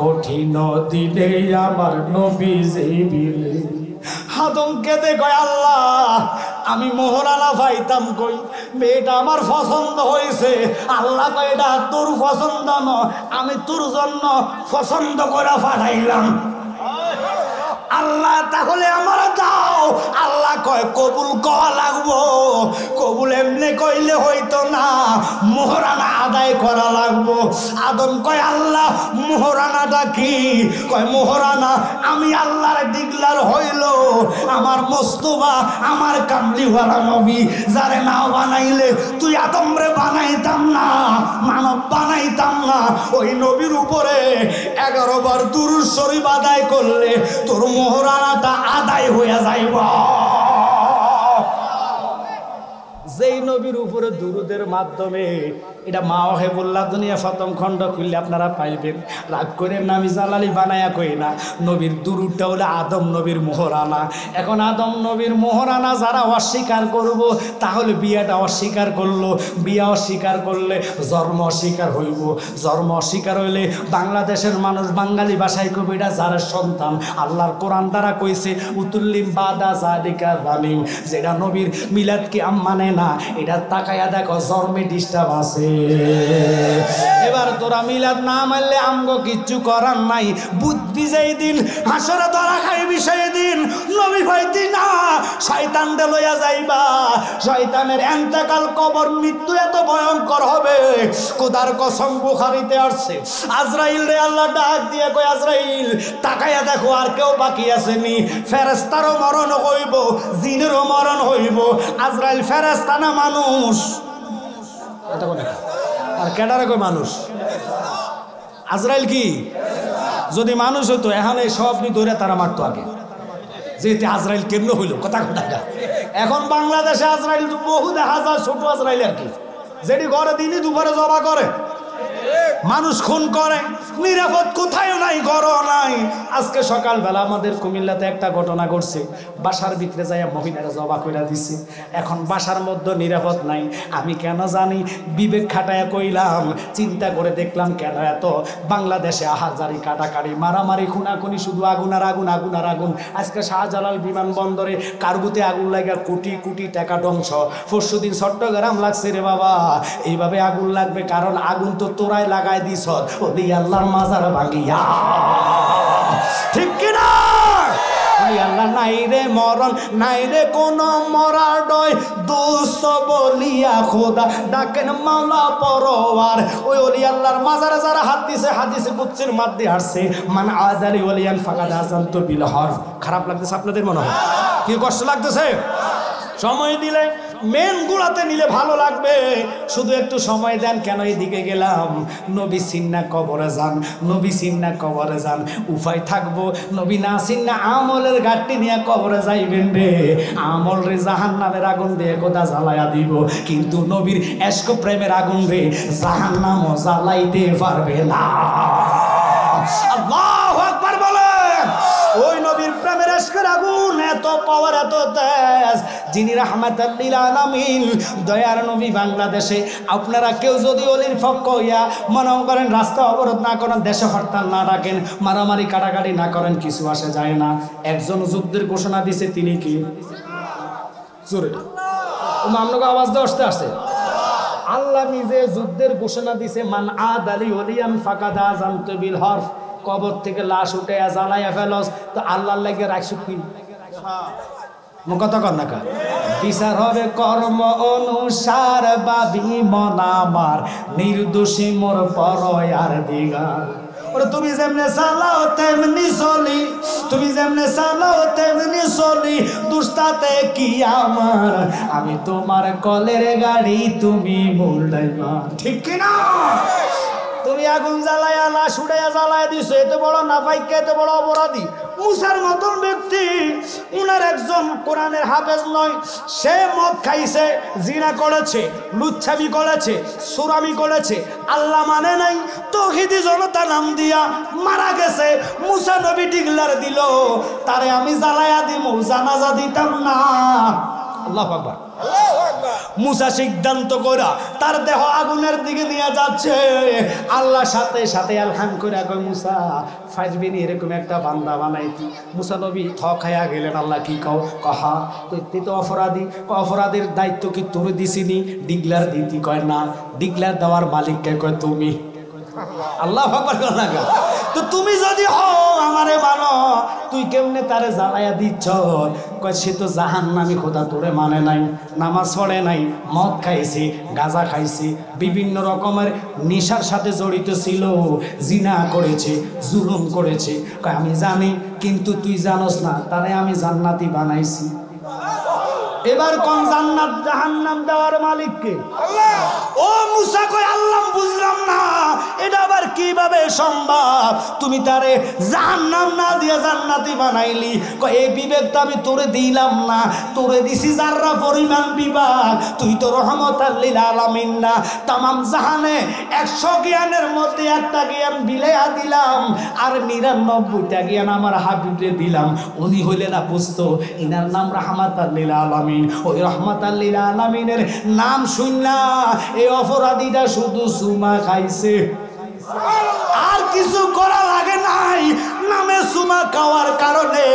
কঠিন দিনে আমার নবীজি বিলে। আদম কেঁদে কয় আল্লাহ, আমি মোহরানা পাইতাম কই, মেয়েটা আমার পছন্দ হয়েছে। আল্লাহ কয় এটা তোর পছন্দ নয়, আমি তোর জন্য পছন্দ করে পাঠাইলাম। আল্লাহ তাহলে আমার দাও। আল্লাহ কয় কবুল কওয়া লাগবো, কবুল এমনি কইলে হইতো না, মোহরানা আদায় করা লাগবো। আদম কয় আল্লাহ মোহরানাটা কি? কয় মোহরানা আমি আল্লাহর ডিগলার হইল আমার মোস্তফা, আমার কামলিওয়ালা নবী, যারে না বানাইলে তুই আদমরে বানাইতাম না, মানব বানাইতাম না। ওই নবীর উপরে 11 বার দুরূদ শরীফ আদায় করলে তোর মোহরানাটা আদায় হইয়া যাইব। যেই নবীর উপরে দুরূদের মাধ্যমে এটা মা ওহেবুল্লাহ দুনিয়া প্রথম খণ্ড খুললে আপনারা পাইবেন। রাগ করে নামি জালালি বানায়া কই না, নবীর দুরুদটা হলো আদম নবীর মোহরানা। এখন আদম নবীর মোহরানা যারা অস্বীকার করব, তাহলে বিয়াটা অস্বীকার করলো, বিয়া অস্বীকার করলে জন্ম অস্বীকার হইব, জন্ম অস্বীকার হইলে বাংলাদেশের মানুষ বাঙালি ভাষায় কবে এটা যারা সন্তান। আল্লাহর কোরআন দ্বারা কইছে উতুল্লিম বাদা জালিকা জালিম, যেটা নবীর মিলাদকে মানে না, এটা তাকায়া দেখো জন্মে ডিস্টার্ব আছে। এবার তোরা মিলাদ না মানলে আমগো কিচ্ছু করার নাই। বুঝবি যেই দিন হাসরে ধরা খাইবি সেই দিন নবী হইতি না, শয়তান দে লইয়া যাইবা। শয়তানের এন্তেকাল কবর মৃত্যু এত ভয়ঙ্কর হবে, খোদার কসম বুখারীতে আসছে। আজরাইল রে আল্লাহ ডাক দিয়ে কই, আজরাইল তাকায়া দেখো আর কেউ বাকি আসেনি। ফেরেশতারও মরণ হইব, জিনেরও মরণ হইব। আজরাইল ফেরেশতা না মানুষ? আর কেডারে কই মানুষ? আজরাইল কি যদি মানুষ হতো এখন এই সব নি ধরে তারা মারতো আগে। যেতে আজরাইল কেমনে হইল কথা কথা। এখন বাংলাদেশে আজরাইল বহু দেখা যায়, ছোট আজরাইল আর কি, যেটি ঘরে দিনই দুপুরে জবা করে, মানুষ খুন করে, নিরাপদ কোথায় নাই, ঘর নাই। আজকে সকালবেলা আমাদের কুমিল্লাতে একটা ঘটনা ঘটছে, বাসার ভিতরে যাইয়া মহিলারা জবা কইরা দিছে। এখন বাসার মধ্যে নিরাপদ নাই। আমি কেন জানি, বিবেক খাটায়া কইলাম, চিন্তা করে দেখলাম কেন এত বাংলাদেশে আহাজারি কাটাকাটি মারামারি খুনাখুনি, শুধু আগুন আর আগুন, আগুন আর আগুন। আজকে শাহজালাল বিমানবন্দরে কার্গুতে আগুন লাগা কোটি কোটি টাকা ধ্বংস। পরশুদিন চট্টগ্রাম লাগছে রে বাবা। এইভাবে আগুন লাগবে কারণ আগুন তো তোরাই লাগাই দিছ, ওলি আল্লাহর মাজার ভাঙিয়া, ঠিক কিনা? ওলি আল্লাহ নাই রে মরণ, নাই রে কোন মরার ডয়, দুস্থ বলিয়া খোদা ডাকেন মাওলা পরওয়ার। ওই ওলি আল্লাহর মাজারে যারা হাত দিছে, হাদিসে কুদসির মাধ্যমে আসছে, মান আযালি ওলিয়ান ফাকাদ আযানতু বিল হরফ। খারাপ লাগতেছে আপনাদের মনে হয়? কি কষ্ট লাগতেছে? সময় দিলে মেন গুড়াতে নিলে ভালো লাগবে, শুধু একটু সময় দেন। কেন এদিকে গেলাম? নবী সিন্না কবরে যান, নবী সিন্না কবরে যান, উপায় থাকবো। নবী না সিন্না আমলের গাঠটি নিয়ে কবরে যাইবেন রে, আমল রে জাহান্নামের আগুন দিয়ে কোথা জ্বালায়া দিব, কিন্তু নবীর এশক প্রেমের আগুন রে জাহান্নামও জ্বালাইতে পারবে না। আল্লাহু আকবার বলেন। ওই নবীর প্রেমের এশকের আগুন এত পাওয়ার, এত তেজ, যিনি রাহমাতাল লিল আলামিন, দয়ার নবী। বাংলাদেশে আপনারা কেউ যদি অলির পক্ষ হইয়া মনে করেন, রাস্তা অবরোধ না করেন, দেশে হরতাল না ডাকেন, মারামারি কাটাকাটি না করেন, কিছু আসে যায় না। একজন যুদ্ধের ঘোষণা দিছে, তিনি কি? জোরে আপনাকে আওয়াজ দিয়ে আসতে আসে। আল্লাহ নিজে যুদ্ধের ঘোষণা দিছে, মান আদালি ওলিয়ান ফাকাদ আযানতু বিল হরফ। কবর থেকে লাশ উঠে জ্বালাইয়া ফেলস, তো আল্লাহর লাগে রাখছো কি? কথা কর না কা? বিচার হবে কর্ম অনুসার, বাবি মনামার নির্দোষী মোর পরয়ার দিগার। ওরে তুমি যেমনে চালাও তেমনি চলি, তুমি যেমনে চালাও তেমনি চলি, দুষ্টাতে কি আমার, আমি তোমার কলের গাড়ি, তুমি মূল ড্রাইভার, ঠিক কিনা? তুমি আগুন জ্বালায়া লাশ উড়াইয়া জ্বালায়া দিছো, এত বড় নাপাইক, এত বড় অপরাধী। মুসার মতন ব্যক্তি, উনার একজন কোরআনের হাফেজ নয়, সে মদ খাইছে, জিনা করেছে, লুচ্ছামি করেছে, সুরামি করেছে, আল্লাহ মানে নাই, তৌহিদি জনতা নাম দিয়া মারা গেছে। মুসা নবী ডিগলার দিল, তারে আমি জ্বালায়া দিব, জানাজা দিতাম না। আল্লাহু আকবার। মুসা সিদ্ধান্ত করা তার দেহ আগুনের দিকে নিয়ে যাচ্ছে, আল্লাহ সাথে সাথে আলহাম করে কয়, মুসা ফাজবিনি এরকম একটা বান্দা বানাইতি। মুসা নবী থ খাইয়া গেলেন, আল্লাহ কি কও? কহা তুই তো অপরাধী, অপরাধের দায়িত্ব কি তোর দিছিনি? ডিগলার দিতি? কয় না, ডিগলার দেওয়ার মালিককে কয় তুমি। আল্লাহ আকবার। তো তুমি যদি হও আমারে মানো, তুই কেমনে তারে জ্বালাইয়া দিচ্ছ? কয় সে তো জাহান্নামী, খোদা তোরে মানে নাই, নামাজ পড়ে নাই, মদ খাইছে, গাঁজা খাইছে, বিভিন্ন রকমের নেশার সাথে জড়িত ছিল, জিনা করেছে, জুলুম করেছে। কয় আমি জানি, কিন্তু তুই জানোস না, তারে আমি জান্নাতি বানাইছি। এবার কোন জান্নাত জাহান্নাম দেওয়ার মালিক কে? আল্লাহ। ও মুসা কয় আল্লাহ বুঝলাম না এটা আবার কিভাবে সম্ভব, তুমি তারে জাহান্নাম না দিয়ে জান্নাতি বানাইলি। কয় এই বিবেকটা আমি তোরে দিলাম না, তোরে দিছি যাররা পরিমাণ বিভাগ, তুই তো রহমতাল লিল আলামিন না। তামাম জাহানে 100 জ্ঞানের মধ্যে একটা জ্ঞান বিলাইয়া দিলাম, আর 99টা জ্ঞান আমার হাবিবরে দিলাম। উনি হইলেন না বুঝতো ইনার নাম রহমতাল লিল আলামিন। ওই রহমতাল লিল আলামিনের নাম শুনলা এই অপরাধীটা শুধু সুমা খাইছে, আর কিছু করা লাগে নাই। নামে সুমা খাওয়ার কারণে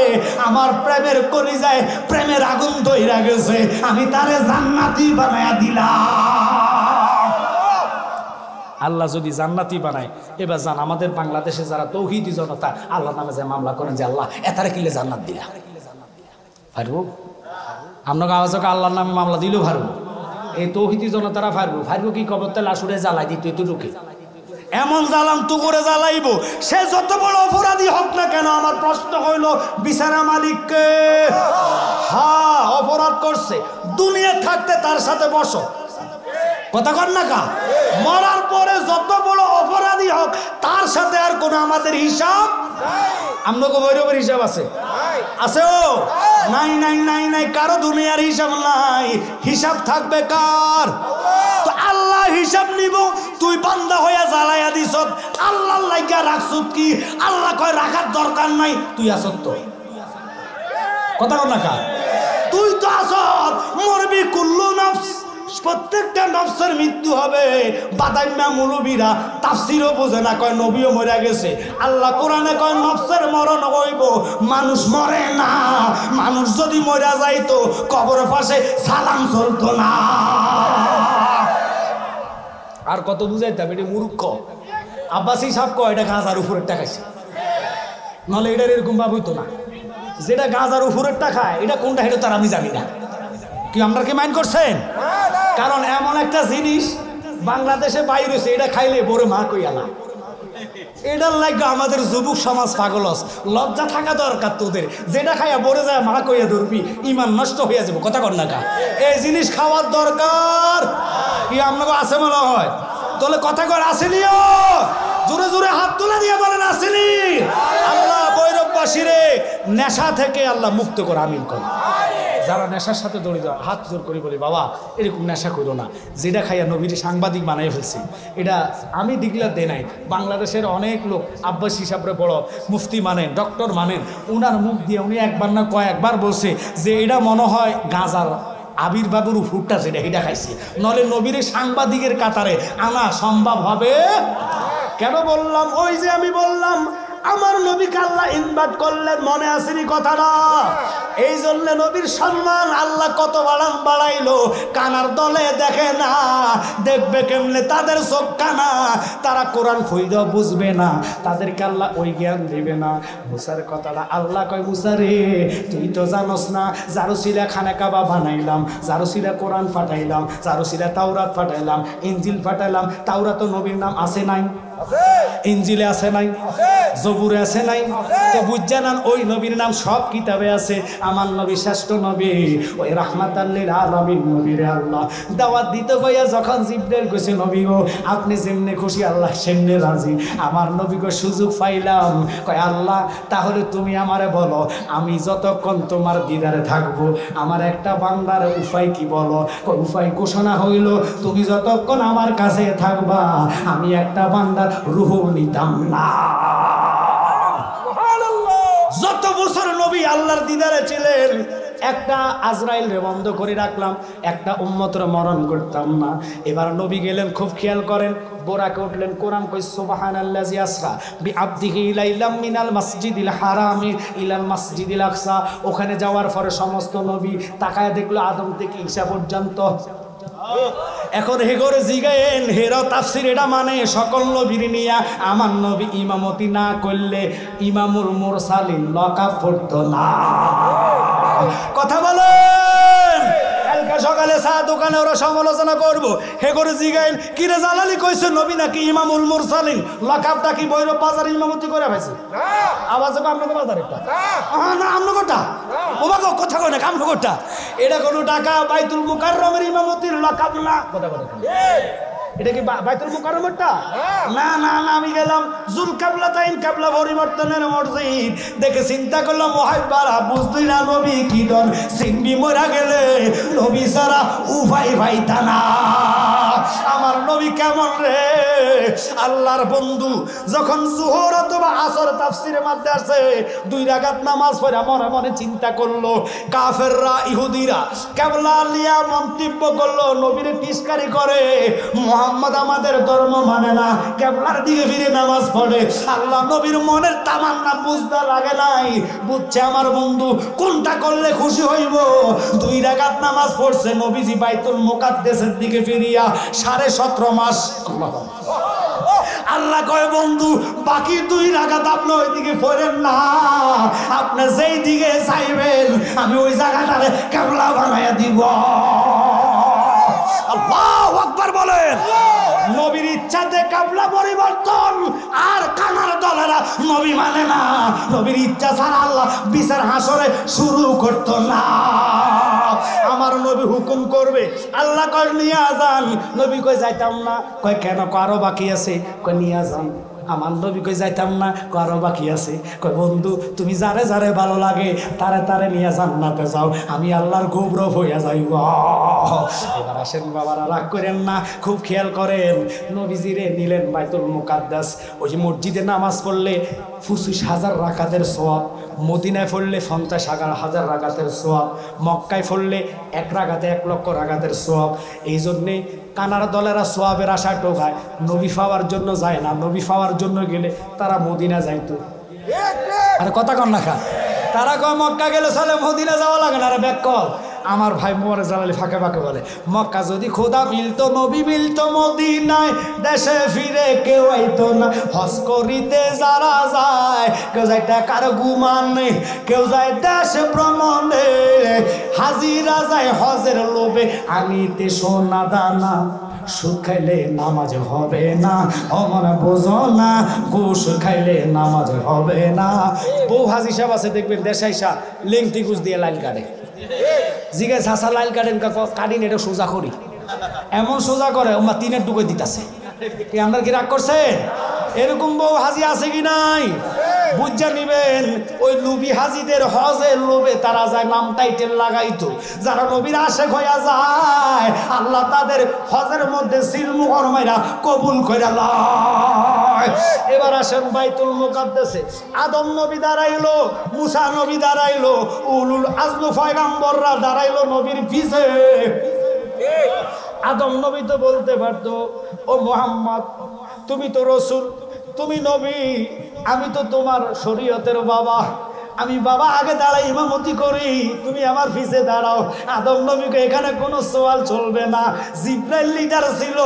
আমার প্রেমের কলিজায় প্রেমের আগুন ধইরা গেছে, আমি তারে জান্নাতি বানায়া দিলাম। আল্লাহ যদি জান্নাতি বানায়, এবার জান আমাদের বাংলাদেশে যারা তৌহিদি জনতা আল্লাহ নামে যে মামলা করেন যে আল্লাহ এতারে কিলে জান্নাত দিলা, পারবো? আপনাকে আওয়াজকে আল্লাহর নামে মামলা দিলেও পারবো? এই তৌহিদি জনতারা পারবো কি? কবর তেল আসুরে জ্বালাই দিত এতটুকু, এমন জ্বালাম তু করে জ্বালাইব। সে যত বড় অপরাধী হোক না কেন, আমার প্রশ্ন হইল বিচারা মালিককে। হ্যাঁ অপরাধ করছে, দুনিয়া থাকতে তার সাথে বসো, কথা কর না কা? মরার পরে যত বড় অপরাধী হোক তার সাথে আর কোনো আমাদের হিসাব, আপনাকে বৈরবের হিসাব আছে? আছে ও নাই নাই নাই নাই, কারো দুনিয়ার হিসাব নাই। হিসাব থাকবে কার? তো আল্লাহ হিসাব নিব। তুই বান্দা হইয়া জ্বালাইয়া দিস, আল্লাহ লাগিয়া রাখছুত কি? আল্লাহ কয় রাখার দরকার নাই, তুই আসত তো, কথা কর না কা? তুই তো আসত, মরবি কুল্লু নফস, প্রত্যেকটা নফসের মৃত্যু হবে। বাদাইমা মুলুবিরা তাফসিরও বোঝে না, কয় নবীও মরে গেছে। আল্লাহ কোরআনে কয় নফসের মরণ হইব, মানুষ মরে না। মানুষ যদি মরে যাইতো কবরের পাশে সালাম চলতো না। আর কত বুঝাইতাম, এটা মূর্খ। আব্বাসি সাহেব কয় এটা গাঁজার উপরের টাকাইছে, নাহলে এটা এরকম ভাব হইতো না। যেটা গাঁজার উপরের টাকা এটা কোনটা এটা তার আমি জানি না। কি আমরা কি মাইন্ড করছেন? কারণ এমন একটা জিনিস বাংলাদেশে বাইরে হয়েছে, এটা খাইলে বড় মা কইয়ালা। এটার লাগে আমাদের যুবক সমাজ পাগল। লজ্জা থাকা দরকার তোদের, যেটা খাইয়া বড়ে যায় মা কইয়া ধরবি, ইমান নষ্ট হইয়া যাবো, কথা কর না কা? এই জিনিস খাওয়ার দরকার কি আপনাকে আছে মনে হয়? তাহলে কথা কর আসেনিও, জোরে জোরে হাত তুলে দিয়ে বলেন আসেনি। আল্লাহ বৈরববাসীরে নেশা থেকে আল্লাহ মুক্ত করে, আমিন কর। যারা নেশার সাথে জড়িত হাত জোর করে বলি বাবা এরকম নেশা করো না। যেটা খাইয়া নবীর সাংবাদিক বানাই ফেলছি, এটা আমি ডিক্লেয়ার দেই নাই। বাংলাদেশের অনেক লোক আব্বাস হিসাবে বড় মুফতি মানেন, ডক্টর মানেন, ওনার মুখ দিয়ে উনি একবার না কয়েকবার বলছে যে এটা মনে হয় গাঁজার আবির্ভাবের ফুটটা, যেটা এটা খাইছে, নলে নবীর সাংবাদিকের কাতারে আনা সম্ভব হবে? কেন বললাম? ওই যে আমি বললাম আমার নবীকে আল্লাহ ইনভাইট করলেন, মনে আসেনি কথাটা? এই জন্য নবীর সম্মান আল্লাহ কত বাড়াইলো। কানার দলে দেখে না, দেখবে কেমনে? তাদের চোখ কানা, তারা কোরআন খুইরা বুঝবে না, তাদেরকে আল্লাহ ওই জ্ঞান দিবে না। মুসার কথাটা আল্লাহ কয়, মুসা রে তুই তো জানোস না, জারুসিলা খানা কাবা বানাইলাম, জারুসিলা কোরআন পাঠাইলাম, জারুসিলা তাওরাত পাঠাইলাম, ইনজিল পাঠাইলাম। তাওরাত নবীর নাম আছে নাই? ইনজিলে আছে নাই? জবুরে আছে নাই? তো বুঝছেন ওই নবীর নাম সব কিতাবে আছে। আমার নবী শ্রেষ্ঠ নবী, ওই রাহমাতাল লিল আলামিন নবীরে আল্লাহ দাওয়াত দিতে গিয়া যখন জিবরাইল কইছে নবী গো আপনি যেমনে খুশি আল্লাহ সেমনে রাজি। আমার নবী গো সুযোগ পাইলাম, কয় আল্লাহ তাহলে তুমি আমারে বলো আমি যতক্ষণ তোমার দিদারে থাকবো আমার একটা বান্দার উপায় কি বলো? উপায় ঘোষণা হইল তুমি যতক্ষণ আমার কাছে থাকবা আমি একটা বান্দার রূহ নিতাম না। যত বছর নবী আল্লাহর দিদারে ছিলেন একটা আজরাইল রে বন্ধ করে রাখলাম, একটা উম্মতরে মরণ করতাম না। এবার নবী গেলেন, খুব খেয়াল করেন, বোরাকে উঠলেন, কোরআন কই সুবহানাল্লাযী আসরা বিআবদিহি লাইলাম মিনাল মাসজিদিল হারামি ইলাল মাসজিদিল আকসা। ওখানে যাওয়ার পরে সমস্ত নবী তাকায় দেখলো আদম থেকে ঈসা পর্যন্ত। এখন হেগরে জিগায়েন হেরা তাফসির এটা মানে সকল নবীর নিয়া আমার নবী ইমামতি না করলে ইমামুল মুরসালিন লকাব পড়তো না। কথা বলেন। কালকে সকালে চা দোকানে ওরা সমালোচনা করবো, হে করে জিগাইল কিরে জালালি কইছে নবী নাকি ইমামুল মুরসালিন, লাকাবটা কি ভৈরব বাজার ইমামতি করে পাইছে? আওয়াজ হবে আপনাকে বাজার একটা না আমনগরটা ওবাগো কথা কয় না আমনগরটা, এটা কোনো টাকা বাইতুল মুকাররমের ইমামতির লাকাব না। কথা বলে এটা কি বাইতুল মুকাররমেরটা? না না না, আমি গেলাম জুলকাবলাতাইন কাবলা পরিবর্তনের মসজিদ, দেখে চিন্তা করলাম ওহাইবারা বুঝলি না নবী কি দন সিনবি মরা গেলে নবী সারা উপাই পাইতা না। আমার নবী কেমন রে, আল্লাহর বন্ধু যখন জোহর অথবা আসর তাফসিরের মধ্যে আসে 2 রাকাত নামাজ পড়া মনে মনে চিন্তা করলো কাফেররা ইহুদিরা কেবলা লিয়া মন্তব্য করলো নবীরে তিরস্কারি করে, মুহাম্মদ আমাদের ধর্ম মানে না, কেবলার দিকে ফিরে নামাজ পড়ে। আল্লাহ নবীর মনের তামান্না বুঝতে লাগে নাই, বুঝছে আমার বন্ধু কোনটা করলে খুশি হইব। 2 রাকাত নামাজ পড়ছে নবীজি বাইতুল মুকাদ্দাসের দিকে ফিরিয়া 17.5 মাস। আল্লাহ কয় বন্ধু বাকি 2 রাকাত আপনি ওইদিকে পড়েন না, আপনি যেই দিকে চাইবেন আমি ওই জায়গাটারে কেবলা বানাইয়া দিব। আল্লাহু আকবার বলেন। নবীর ইচ্ছাতে কাবলা পরিবর্তন, আর কানার দলেরা নবী মানে না, নবীর ইচ্ছা ছাড়া আল্লাহ বিচার হাসরে শুরু করতো না। আমার নবী হুকুম করবে, আল্লাহ কয় নিয়ে যান, নবী কই যাইতাম না, কয় কেন, আরো বাকি আছে, কয় নিয়ে যান। আমার নবী কই যাইতাম না, আরো বাকি আছে, কয় বন্ধু তুমি যারে যারে ভালো লাগে তারে তারে নিয়ে জান্নাতে যাও, আমি আল্লাহর গৌরব হইয়া যাইব। এবার আসেন বাবারা, রাগ করেন না, খুব খেয়াল করেন। নবীজিরে নিলেন বাইতুল মুকাদ্দাস, ওই যে মসজিদে নামাজ পড়লে 25,000 রাকাতের সওয়াব, মদিনায় পড়লে 50,000 রাকাতের সওয়াব, মক্কায় পড়লে 1 রাকাতে 1 লক্ষ রাকাতের সওয়াব। এই জন্যে কানার দলেরা সোয়াবের আশা টোকায়, নবী পাওয়ার জন্য যায় না, নবী পাওয়ার জন্য গেলে তারা মদিনা যাইতো। আরে কথা কন না খা, তারা কয় মক্কা গেলে চলে মদিনা যাওয়া লাগে না। আরে ব্যাক কল, আমার ভাই মোরে জালালি ফাঁকে ফাঁকে বলে মক্কা যদি খোদা মিলতো নবী মিলতো মদিনায়, দেশে ফিরে কেউ আইতো না। হজ করিতে যারা যায় কেউ যায় টাকার গুমানে, কেউ যায় দেশ ভ্রমণে, হাজিরা যায় হজের লোভে আনিতে সোনা দানা। সুদ খাইলে নামাজ হবে না, অমন বোঝো না, ঘুষ খাইলে নামাজ হবে না। বউ হাজি সাহেব আছে দেখবেন দেশাইসা লেংটি ঘুষ দিয়ে লাইন কাটে, জিগায় ছাসা লাইন কাটেন, কাটিন এটা সোজা করি, এমন সোজা করে ওমা 3-এর ডুবে দিতেছে। আমরা কি রাগ করছে? এরকম বউ হাজি আছে কি নাই? বুঝা নিবেন ওই লুবি হাজিদের হজের লোভে তারা যায় নাম টাইটেল লাগাইতো, যারা নবীর আশেক হইয়া যায় আল্লাহ তাদের হজের মধ্যে সিলমুহর মাইরা কবুল কইরা লয়। এবার আসেন বাইতুল মুকাদ্দাসে, আদম নবী দাঁড়াইলো, মুসা নবী দাঁড়াইলো, উলুল আজম পয়গম্বররা দাঁড়াইলো নবীর পিছে। আদম নবী তো বলতে পারতো ও মুহাম্মদ তুমি তো রসুল, তুমি নবী, আমি তো তোমার শরীয়তের বাবা, আমি বাবা আগে দাঁড়াই ইমামতি করি, তুমি আমার পিছে দাঁড়াও। আদম নবীকে এখানে কোনো সওয়াল চলবে না। জিব্রাইল লিডার ছিল,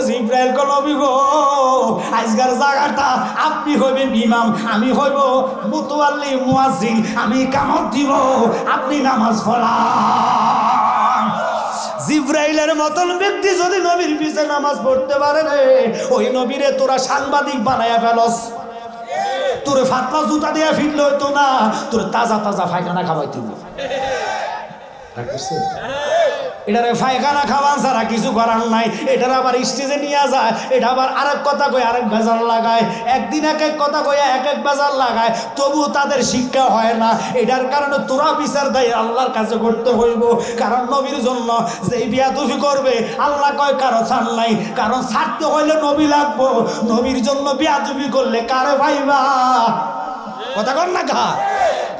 জিব্রাইল কো নবী গো আজকের জায়গাটা আপনি হইবেন ইমাম, আমি হইব মুতাওয়াল্লি মুয়াজ্জিন, আমি কামত দিব, আপনি নামাজ পড়ান। জিব্রাইলের মতন ব্যক্তি যদি নবীর পিছে নামাজ পড়তে পারে রে, ওই নবীরে তোরা সাংবাদিক বানায়া ফেলস, তোরে ফাতলা জুতা দিয়া ফিরলে হইতো না, তোর তাজা তাজা পায়খানা খাওয়াইতে। এটারে পায়খানা খাওয়ান ছাড়া কিছু করার নাই। এটার আবার স্টেজে নিয়ে যায়, এটা আবার আরেক কথা কয়ে আরেক বেজার লাগায়, একদিন এক এক কথা কয়ে এক এক বেজার লাগায়, তবু তাদের শিক্ষা হয় না। এটার কারণে তোরা বিচার দেয় আল্লাহর কাছে করতে হইব, কারণ নবীর জন্য যে বিয়াদবি করবে আল্লাহ কয় কারো ছাড় নাই, কারণ ছাড়তে হইলে নবী লাগবো, নবীর জন্য বিয়াদবি করলে কারে ভাইবা। কথা কর না খা,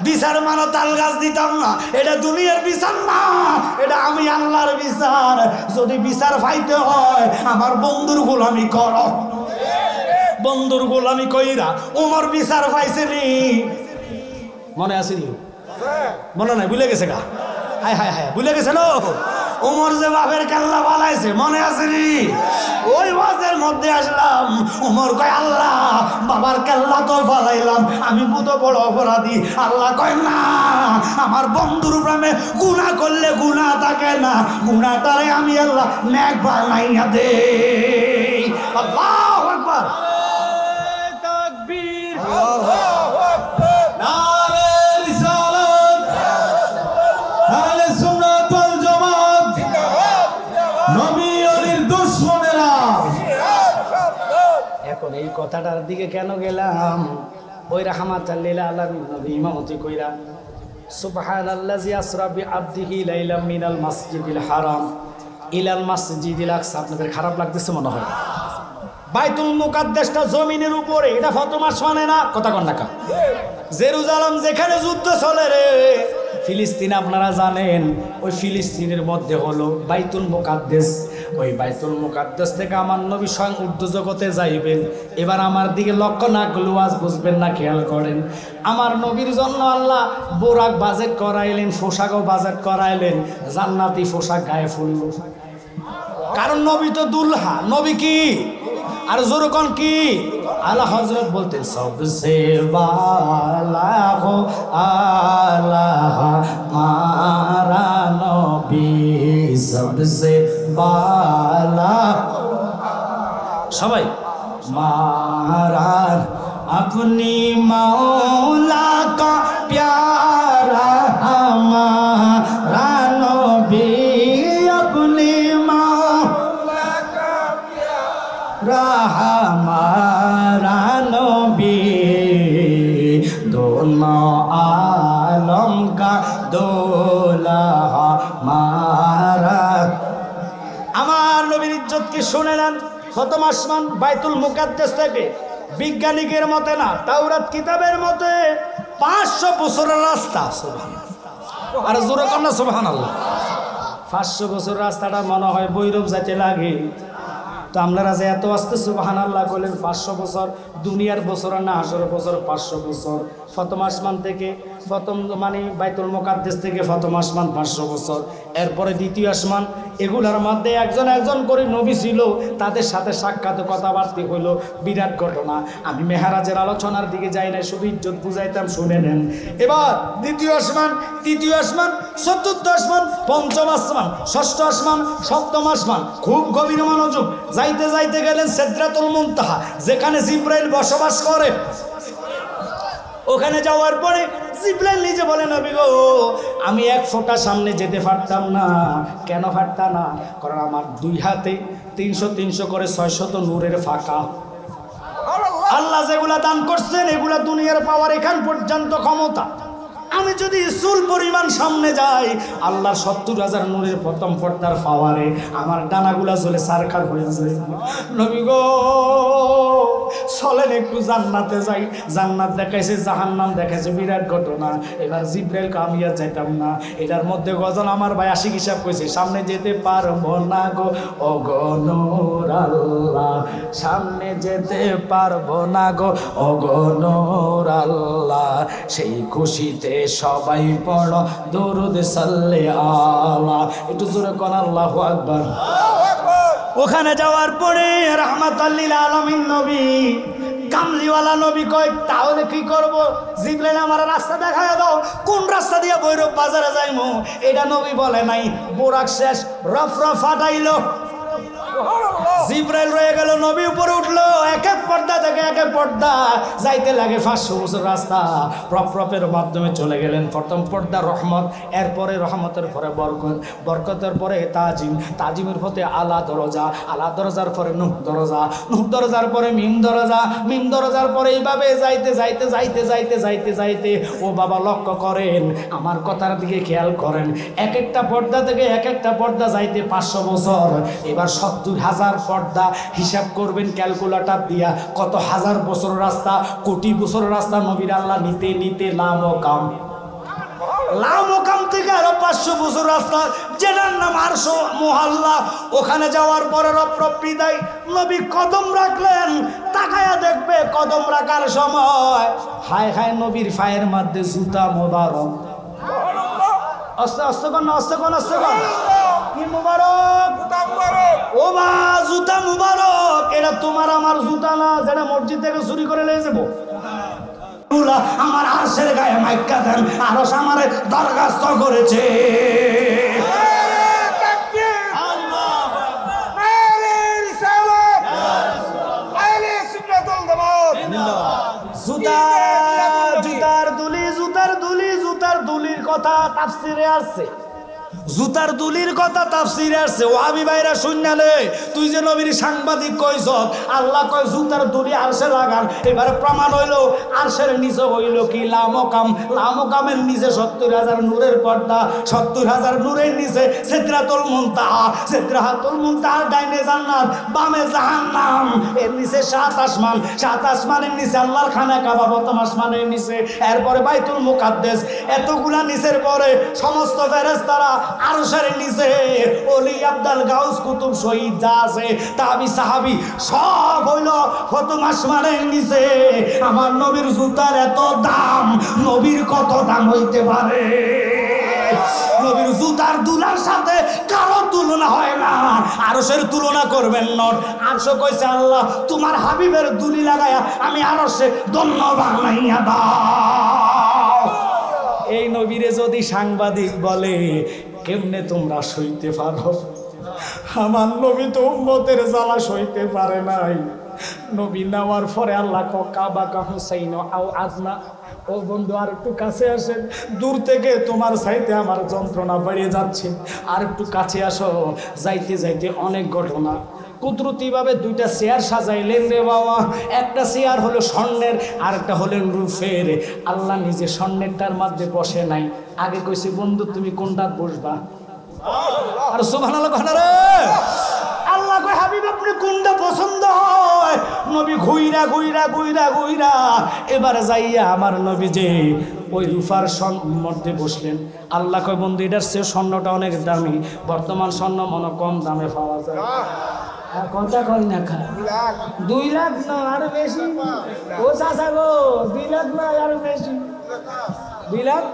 বিচার মানো তাল গাছ দিতাম না, এটা দুনিয়ার বিচার না, এটা আমি আল্লাহর বিচার। যদি বিচার পাইতে হয় আমার বন্ধুর গোলামি কর, বন্ধুর গোলামি কইরা ওমর বিচার পাইছেনি, মনে আসেনি? মনে নাই, ভুলে গেছে গা, হায় হায় হায় ভুলে গেছে লো। ওমর যে বাপের কেল্লা বানাইছে মনে আছে নি? ওই ওয়াজের মধ্যে আসলাম, ওমর কয় আল্লাহ বাবার কেল্লা তো ফালাইলাম, আমি কত বড় অপরাধী। আল্লাহ কয় না, আমার বন্ধুর প্রেমে গুনাহ করলে গুনাহ থাকে না, গুনাহটারে আমি আল্লাহ নেক বানাইয়া দেই। আল্লাহু আকবার, তাকবীর, আল্লাহু আকবার, নারে রিসালাত, আহলে সুন্নাত ওয়াল জামাত, নবী ওলির দুশমনেরা। এখন এই কথাটার দিকে কেন গেলাম? ওই রাহমাতাল লিল আলামিন নবী ইমামতি কইরা সুবহানাল্লাযী আসরা বিআবদিহি লাইলাম মিনাল মাসজিদিল হারাম ইলাল মাসজিদিল আকসা। আপনাদের খারাপ লাগতেছে মনে হয়? বাইতুল মুকাদ্দাসটা জমিনের উপরে, এটা ফাতেমা মানে না, কথা কন না কা? জেরুজালেম যেখানে যুদ্ধ চলে রে, ফিলিস্তিন আপনারা জানেন, ওই ফিলিস্তিনের মধ্যে হলো বাইতুল মুকাদ্দাস। ওই বাইতুল মুকাদ্দাস থেকে আমার নবী স্বয়ং উর্দু জগতে যাইবেন। এবার আমার দিকে লক্ষ্য না করলে আজ বুঝবেন না, খেয়াল করেন। আমার নবীর জন্য আল্লাহ বোরাক বাজেট করাইলেন, পোশাকও বাজেট করাইলেন, জান্নাতি পোশাক গায়ে ফুলল। কারণ নবী তো দুলহা, নবী কি আর জোরকন কি? আলা হযরত বলতেন সবসে বালা হো আল্লাহ মারা নবী, সবসে বালা। সবাই মারা अपनी मौला का प्यारा हमारा नबी, अपनी मौला का प्यारा हमारा नबी, दोनों आलम का दूल्हा हमारा। আমার নবীর ইজ্জত কি শুনে নেন। প্রথম আসমান বাইতুল মুকাদ্দাস থেকে বিজ্ঞানিকের মতে না, তাওরাত কিতাবের মতে 500 বছরের রাস্তা। সুবহানাল্লাহ, আর জোরে কর না সুবহানাল্লাহ। 500 বছর রাস্তাটা মনে হয় বৈরব যাইতে লাগে। তো আপনারা যে এত আস্তে সুবহানাল্লাহ বলেন, 500 বছর দুনিয়ার বছর না, আসরের বছর 500 বছর। প্রথম আসমান থেকে প্রথম মানে বাইতুল মুকাদ্দাস থেকে প্রথম আসমান 500 বছর, এরপরে দ্বিতীয় আসমান। এগুলার মধ্যে একজন একজন করে নবী ছিল, তাদের সাথে সাক্ষাৎ কথাবার্তা হইল, বিরাট ঘটনা। আমি মেহরাজের আলোচনার দিকে যাই না, শুধু ইজ্জত বুঝাইতাম, শুনে নেন। এবার দ্বিতীয় আসমান, তৃতীয় আসমান, চতুর্থ আসমান, পঞ্চম আসমান, ষষ্ঠ আসমান, সপ্তম আসমান। খুব গভীর মনোযোগ। যাইতে যাইতে গেলেন সিদরাতুল মুনতাহা, যেখানে জিবরাইল বসবাস করে। ওখানে যাওয়ার পরে জিবরাইল নিজে বলে, নবী গো আমি এক ফোঁটা সামনে যেতে পারতাম না। কেন পারতাম না? কারণ আমার দুই হাতে 300 300 করে 600 নূরের ফাঁকা। আল্লাহ যেগুলা দান করছেন এগুলা দুনিয়ার পাওয়ার এখান পর্যন্ত ক্ষমতা। আমি যদি চুল পরিমাণ সামনে যাই, আল্লাহর 70,000 নূরের প্রথম পর্দার পাওয়ারে আমার ডানাগুলা চলে সারকার হয়ে যায়। নবী গো চলেন একটু জান্নাতে যাই। জান্নাত দেখাইছে, জাহান্নাম দেখাইছে, বিরাট ঘটনা। এবার জিবরাইল কামিয়া যাইতাম না। এটার মধ্যে গজন আমার ভাই আশিক হিসাব কইছে, সামনে যেতে পারবো না গো ও গো নূর আল্লাহ, সামনে যেতে পারবো না গো ও গো নূর আল্লাহ। সেই খুশিতে সবাই পড়ো দরুদ সাল্লে আলা। একটু জোরে কোন আল্লাহু আকবার। ওখানে যাওয়ার পরে রাহমাতাল লিল আলামিন নবী, কামলিওয়ালা নবী কয় তাহলে কি করব? জিবরাইল আমার রাস্তা দেখায় দাও, কোন রাস্তা দিয়ে ভৈরব বাজারে যাইমু? এটা নবী বলে নাই। বোরাক শেষ, রফ ফাটাইলো, জিবরাইল রয়ে গেল, নবী উপরে উঠলো। এক এক পর্দা থেকে এক এক পর্দা যাইতে লাগে 500 বছর রাস্তা। প্রপের মাধ্যমে চলে গেলেন। প্রথম পর্দা রহমত, এরপরে রহমতের পরে বরকত, বরকতের পরে তাজিম, তাজিমের পরে আলা দরজা, আলা দরজার পরে নূহ দরজা, নূহ দরজার পরে মিম দরজা, মিম দরজার পরে এইভাবে যাইতে যাইতে যাইতে যাইতে যাইতে যাইতে ও বাবা লক্ষ্য করেন, আমার কথার দিকে খেয়াল করেন। এক একটা পর্দা থেকে এক একটা পর্দা যাইতে 500 বছর। এবার 70,000 পর্দা হিসাব করবেন ক্যালকুলেটর দিয়া, কত হাজার বছর রাস্তা, কোটি বছর রাস্তা নবীর আল্লাহ নিতে নিতে লামকাম, লামকাম থেকে আরো 500 বছর রাস্তা, যেটার নাম আরশ মুহাল্লা। ওখানে যাওয়ার পরে রব বিদায়, নবী কদম রাখলেন। তাকায়া দেখবে কদম রাখার সময় হায় হায় নবীর পায়ের মধ্যে জুতা মোবারক। আস্তে আস্তে কোন আস্তে কোন আস্তে কোন কি মুবারক? ও মা জুতা মুবারক, এটা তোমার আমার জুতা না যেটা মসজিদ থেকে চুরি করে নিয়ে যাবো। আমার আরশের গায়ে মাইকা দেন, আরশ আমারে দরখাস্ত করেছে। জুতার দুলির কথা তাফসিরে আসছে, জুতার দুলির কথা তাফসিরে আসছে। ওয়াহাবি ভাইরা শুননালে, তুই যে নবীর সাংবাদিক কইছ, আল্লাহ কয় জুতার দুলি আরশে লাগান। এবারে প্রমাণ হইল আরশের নিচে হইল কি লামকাম, লামকামের নিচে ৭০,০০০ নূরের পর্দা, ৭০,০০০ নূরের নিচে সিদরাতুল মুনতাহা, সিদরাতুল মুনতাহার ডাইনে জান্নাত, বামে জাহান্নাম, এর নিচে ৭ আসমান, ৭ আসমানের নিচে আল্লাহর খানা কাবা, প্রথম আসমানের নিচে, এরপরে বাইতুল মুকাদ্দাস, এতগুলা নিচের পরে সমস্ত ফেরেশতারা আরশের নিচে, ওলি আব্দাল গাউস কুতুব শহীদ যা আছে তাবি সাহাবী সব হইল প্রথম আসমানের নিচে। আমার নবীর জুতার এত দাম, নবীর কত দাম হইতে পারে? নবীর জুতার দুলার সাথে কারো তুলনা হয় না, আরশের তুলনা করবেন না। আরশ কইছে আল্লাহ তোমার হাবিবের দুলি লাগায়া আমি আরশে ধন্য বানাইয়া দাও। এই নবীরে যদি সাংবাদিক বলে কেমনে তোমরা সইতে পারো? আমার নবী তো উম্মতের জ্বালা সইতে পারে নাই। নবী নেওয়ার পরে আল্লাহ কাবা কা হুসাইন আও আজনা, ও বন্ধু আর একটু কাছে আসেন, দূর থেকে তোমার চাইতে আমার যন্ত্রণা বেড়ে যাচ্ছে, আর একটু কাছে আসো। যাইতে যাইতে অনেক ঘটনা, কুদরতিভাবে দুইটা চেয়ার সাজাইলেন রে বাবা। একটা চেয়ার হলো স্বর্ণের, আর একটা হলেন রূপের। আল্লাহ নিজে স্বর্ণেরটার মধ্যে বসে নাই, আগে কইছে বন্ধু তুমি কোনটা বসবা? আর সুবহানাল্লাহ কথা রে, আল্লাহ কয় হাবিব আপনি কোনটা পছন্দ হয়? নবী ঘুইরা ঘুইরা ঘুইরা ঘুইরা এবার যাইয়া আমার নবী যে ওই রূপার মধ্যে বসলেন। আল্লাহ কয় বন্ধু এটার চেয়ে স্বর্ণটা অনেক দামি, বর্তমান স্বর্ণ মনে কম দামে পাওয়া যায়। কথা কই না খা, 2 লাখ না আরো বেশি? ও চাচা গো 2 লাখ না আরো বেশি? 2 লাখ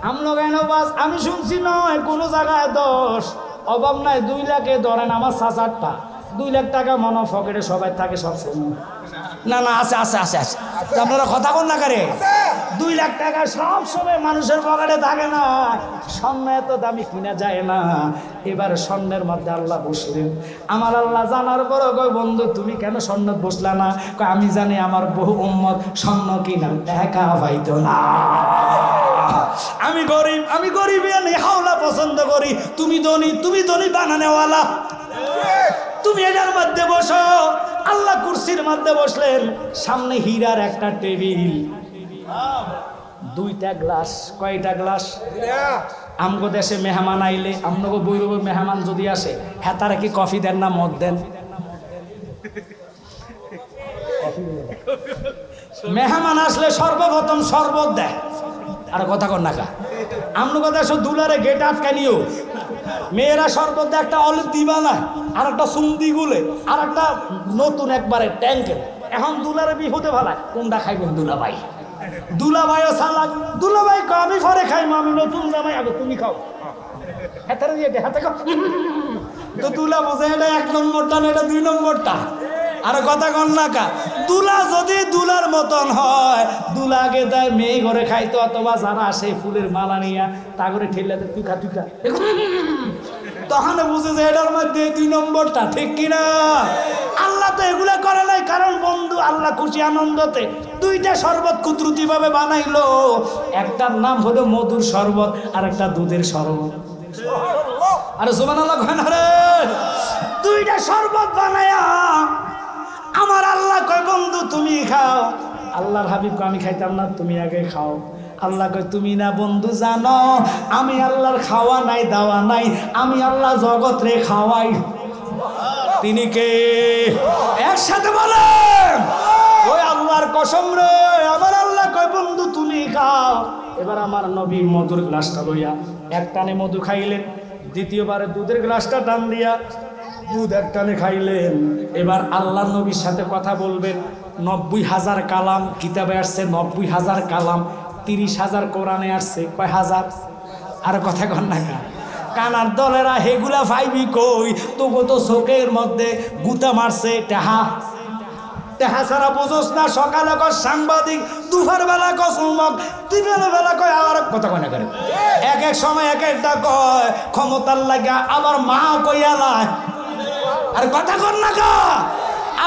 আমলো কেন বাস? আমি শুনছি নয় কোনো জায়গায় 10, অভাব নাই 2 লাখে ধরেন আমার চাচারটা 2 লাখ টাকা মনে পকেটে সবাই থাকে সব সময়। না না আছে আছে আছে আছে, আপনারা কথা বল না করে। 2 লাখ টাকা সব সময় মানুষের পকেটে থাকে না, স্বর্ণ এত দামি কিনা যায় না। এবার স্বর্ণের মধ্যে আল্লাহ বসলেন। আমার আল্লাহ জানার পর কয় বন্ধু তুমি কেন স্বর্ণ বসলা না? কয় আমি জানি আমার বহু উম্মত স্বর্ণ কিনা টাকা পাইতো না। আমি গরিব, আমি গরিব হাওলা পছন্দ করি, তুমি ধনী বানানেওয়ালা, তুমি এটার মধ্যে বসো। আল্লাহ কুরসির মধ্যে বসলেন, সামনে হীরার একটা টেবিল, 2টা গ্লাস। কয়টা গ্লাস? আমগো দেশে মেহমান আইলে, আমগো বৈরব মেহমান যদি আসে, হ্যাঁ তারা কি কফি দেন না মদ দেন? মেহমান আসলে সর্বপ্রথম শরবত দেয়। আর কথা কর না কা, আমগো দেশে দুলারে গেট আটকা নিও, মেয়েরা শরবত দেয়, একটা অলিভ দিবা না, আর একটা সুন্দি গুলে, আর একটা নতুন একবারে ট্যাঙ্কের। এখন দুলারে বিহুতে ভালা কোনটা খাইবেন? দুলাভাই, দুলাভাইও সালাক, দুলাভাই আমি ঘরে খাইবো, আমি নতুন জামাই, আগে তুমি খাও। হাতে দিয়ে হাতে খাও তো দুলা বোঝে এটা 1 নম্বরটা না, এটা 2 নম্বরটা। আর কথা কন না কা, দুলা যদি দুলার মতন হয়, দুলাকে তাই মেয়ে ঘরে খাইতো, অথবা যারা আসে ফুলের মালা নিয়া তা করে ঠেলাতে তুইখা তুইখা, তখন বুঝে যে এটার মধ্যে 2 নম্বরটা, ঠিক কিনা? আল্লাহ তো এগুলা করে নাই, কারণ বন্ধু আল্লাহ খুশি আনন্দতে 2টা শরবত কুদরতি ভাবে বানাইলো। একটার নাম হলো মধুর শরবত, আর একটা দুধের শরবত। আরে সুবহানাল্লাহ কয় রে, 2টা শরবত বানায়া আমার আল্লাহ কয় বন্ধু তুমি খাও। আল্লাহর হাবিব কয় আমি খাইতাম না, তুমি আগে খাও। আল্লাহ কয় তুমি না বন্ধু জানো আমি আল্লাহর খাওয়া নাই দাওয়া নাই, আমি আল্লাহ জগৎ রে খাওয়াই। তিনি কে? একসাথে বলেন, ওই আল্লাহর কসম রে। আমার আল্লাহ কয় বন্ধু তুমি খাও। এবার আমার নবী মধুর গ্লাসটা লইয়া এক টানে মধু খাইলেন, দ্বিতীয়বারে দুধের গ্লাসটা টান দিয়া দুধ এক টানে খাইলেন। এবার আল্লাহর নবীর সাথে কথা বলবেন। 90,000 কালাম কিতাবে আসছে, 90,000 কালাম, 30,000 কোরআনে আসছে। কয় হাজার? আর কথা কন না, কানার দলেরা হেগুলা ফাইবি কই, তবু তো চোখের মধ্যে গুতা মারছে টেহা টেহা ছাড়া বুঝোস না। সকালে কয় সাংবাদিক, দুপুর বেলা কয় চুমক, দিনের বেলা কয় আর কথা কয় না করে। এক এক সময় এক একটা কয় ক্ষমতার লাগা, আবার মা কইয়া লাই আর কথা কর না কা,